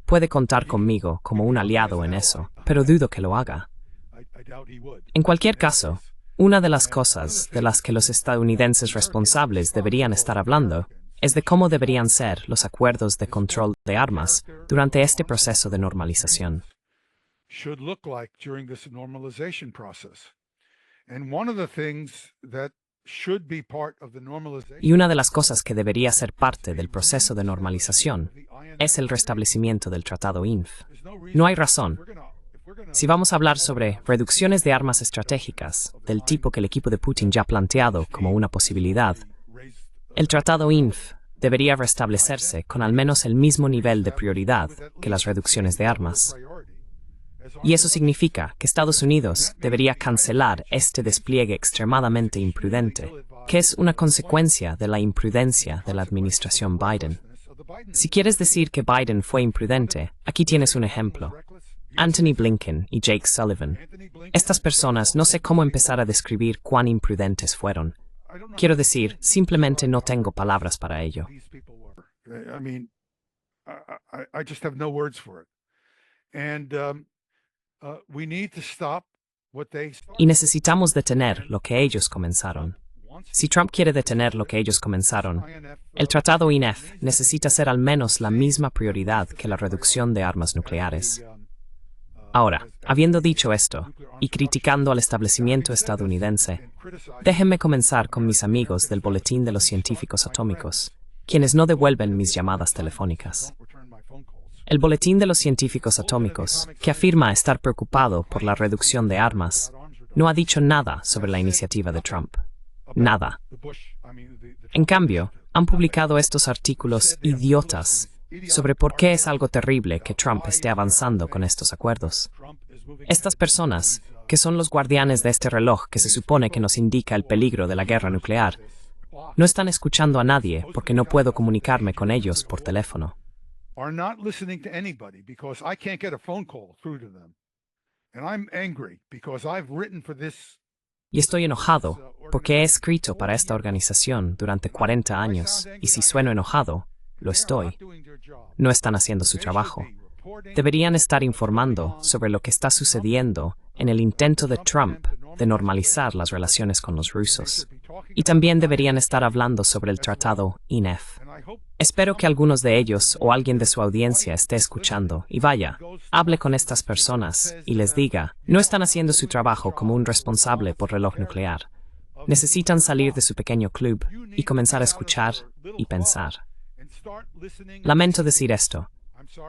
Puede contar conmigo como un aliado en eso, pero dudo que lo haga. En cualquier caso, una de las cosas de las que los estadounidenses responsables deberían estar hablando es de cómo deberían ser los acuerdos de control de armas durante este proceso de normalización. Y una de las cosas que debería ser parte del proceso de normalización es el restablecimiento del Tratado INF. No hay razón. Si vamos a hablar sobre reducciones de armas estratégicas, del tipo que el equipo de Putin ya ha planteado como una posibilidad, el Tratado INF debería restablecerse con al menos el mismo nivel de prioridad que las reducciones de armas. Y eso significa que Estados Unidos debería cancelar este despliegue extremadamente imprudente, que es una consecuencia de la imprudencia de la administración Biden. Si quieres decir que Biden fue imprudente, aquí tienes un ejemplo. Anthony Blinken y Jake Sullivan. Estas personas no sé cómo empezar a describir cuán imprudentes fueron. Quiero decir, simplemente no tengo palabras para ello. Y necesitamos detener lo que ellos comenzaron. Si Trump quiere detener lo que ellos comenzaron, el Tratado INF necesita ser al menos la misma prioridad que la reducción de armas nucleares. Ahora, habiendo dicho esto, y criticando al establecimiento estadounidense, déjenme comenzar con mis amigos del Boletín de los Científicos Atómicos, quienes no devuelven mis llamadas telefónicas. El Boletín de los Científicos Atómicos, que afirma estar preocupado por la reducción de armas, no ha dicho nada sobre la iniciativa de Trump. Nada. En cambio, han publicado estos artículos idiotas sobre por qué es algo terrible que Trump esté avanzando con estos acuerdos. Estas personas, que son los guardianes de este reloj que se supone que nos indica el peligro de la guerra nuclear, no están escuchando a nadie porque no puedo comunicarme con ellos por teléfono. Y estoy enojado porque he escrito para esta organización durante 40 años, y si sueno enojado, lo estoy. No están haciendo su trabajo. Deberían estar informando sobre lo que está sucediendo en el intento de Trump de normalizar las relaciones con los rusos. Y también deberían estar hablando sobre el Tratado INF. Espero que algunos de ellos o alguien de su audiencia esté escuchando y vaya, hable con estas personas y les diga, no están haciendo su trabajo como un responsable por reloj nuclear. Necesitan salir de su pequeño club y comenzar a escuchar y pensar. Lamento decir esto.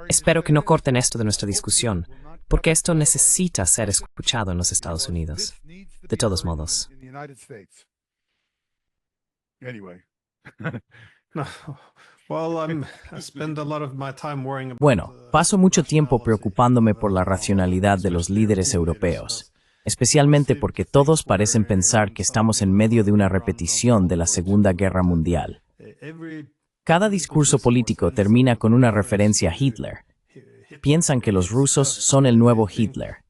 Espero que no corten esto de nuestra discusión, porque esto necesita ser escuchado en los Estados Unidos. De todos modos. Bueno, paso mucho tiempo preocupándome por la racionalidad de los líderes europeos, especialmente porque todos parecen pensar que estamos en medio de una repetición de la Segunda Guerra Mundial. Cada discurso político termina con una referencia a Hitler. Piensan que los rusos son el nuevo Hitler.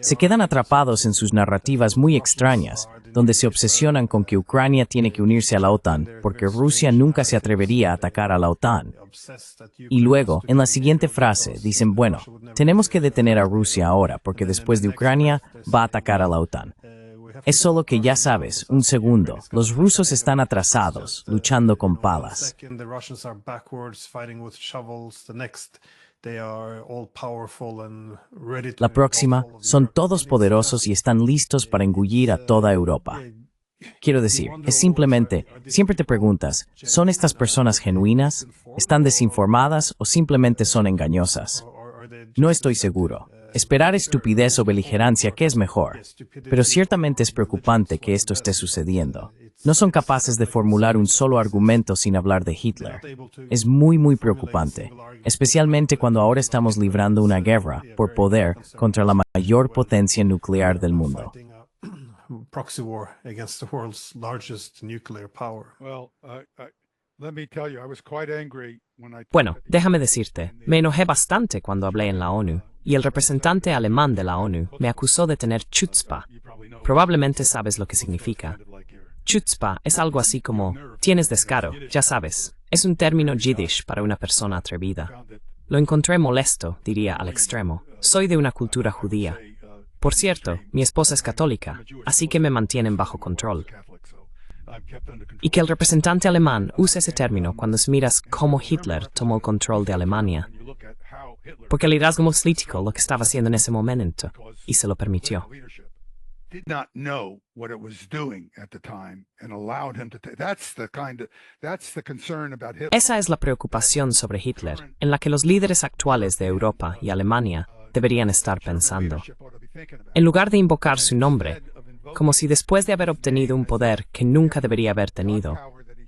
Se quedan atrapados en sus narrativas muy extrañas, donde se obsesionan con que Ucrania tiene que unirse a la OTAN, porque Rusia nunca se atrevería a atacar a la OTAN. Y luego, en la siguiente frase, dicen, bueno, tenemos que detener a Rusia ahora, porque después de Ucrania va a atacar a la OTAN. Es solo que ya sabes, un segundo, los rusos están atrasados, luchando con palas. La próxima, son todos poderosos y están listos para engullir a toda Europa. Quiero decir, es simplemente, siempre te preguntas, ¿son estas personas genuinas? ¿Están desinformadas o simplemente son engañosas? No estoy seguro. Esperar estupidez o beligerancia, ¿qué es mejor? Pero ciertamente es preocupante que esto esté sucediendo. No son capaces de formular un solo argumento sin hablar de Hitler. Es muy preocupante, especialmente cuando ahora estamos librando una guerra, por poder, contra la mayor potencia nuclear del mundo. Bueno, déjame decirte, me enojé bastante cuando hablé en la ONU, y el representante alemán de la ONU me acusó de tener chutzpah. Probablemente sabes lo que significa. Chutzpah es algo así como, tienes descaro, ya sabes. Es un término yiddish para una persona atrevida. Lo encontré molesto, diría al extremo. Soy de una cultura judía. Por cierto, mi esposa es católica, así que me mantienen bajo control. Y que el representante alemán use ese término cuando miras cómo Hitler tomó el control de Alemania. Porque el liderazgo político lo que estaba haciendo en ese momento, y se lo permitió. Esa es la preocupación sobre Hitler, en la que los líderes actuales de Europa y Alemania deberían estar pensando. En lugar de invocar su nombre, como si después de haber obtenido un poder que nunca debería haber tenido,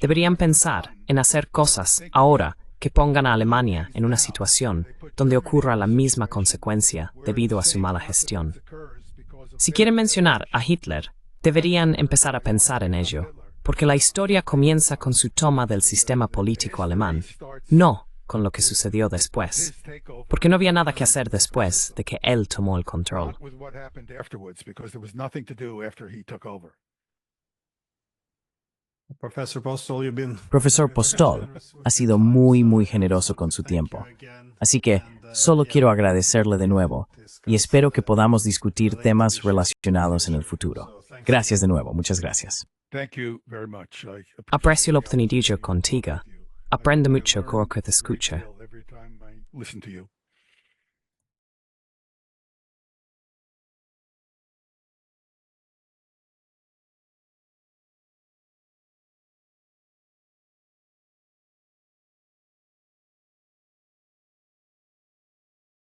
deberían pensar en hacer cosas ahora que pongan a Alemania en una situación donde ocurra la misma consecuencia debido a su mala gestión. Si quieren mencionar a Hitler, deberían empezar a pensar en ello, porque la historia comienza con su toma del sistema político alemán, no con lo que sucedió después, porque no había nada que hacer después de que él tomó el control. Profesor Postol ha sido muy generoso con su tiempo. Así que solo quiero agradecerle de nuevo y espero que podamos discutir temas relacionados en el futuro. Gracias de nuevo, muchas gracias. Aprecio la oportunidad contigo. Aprendo mucho con lo que te escucho.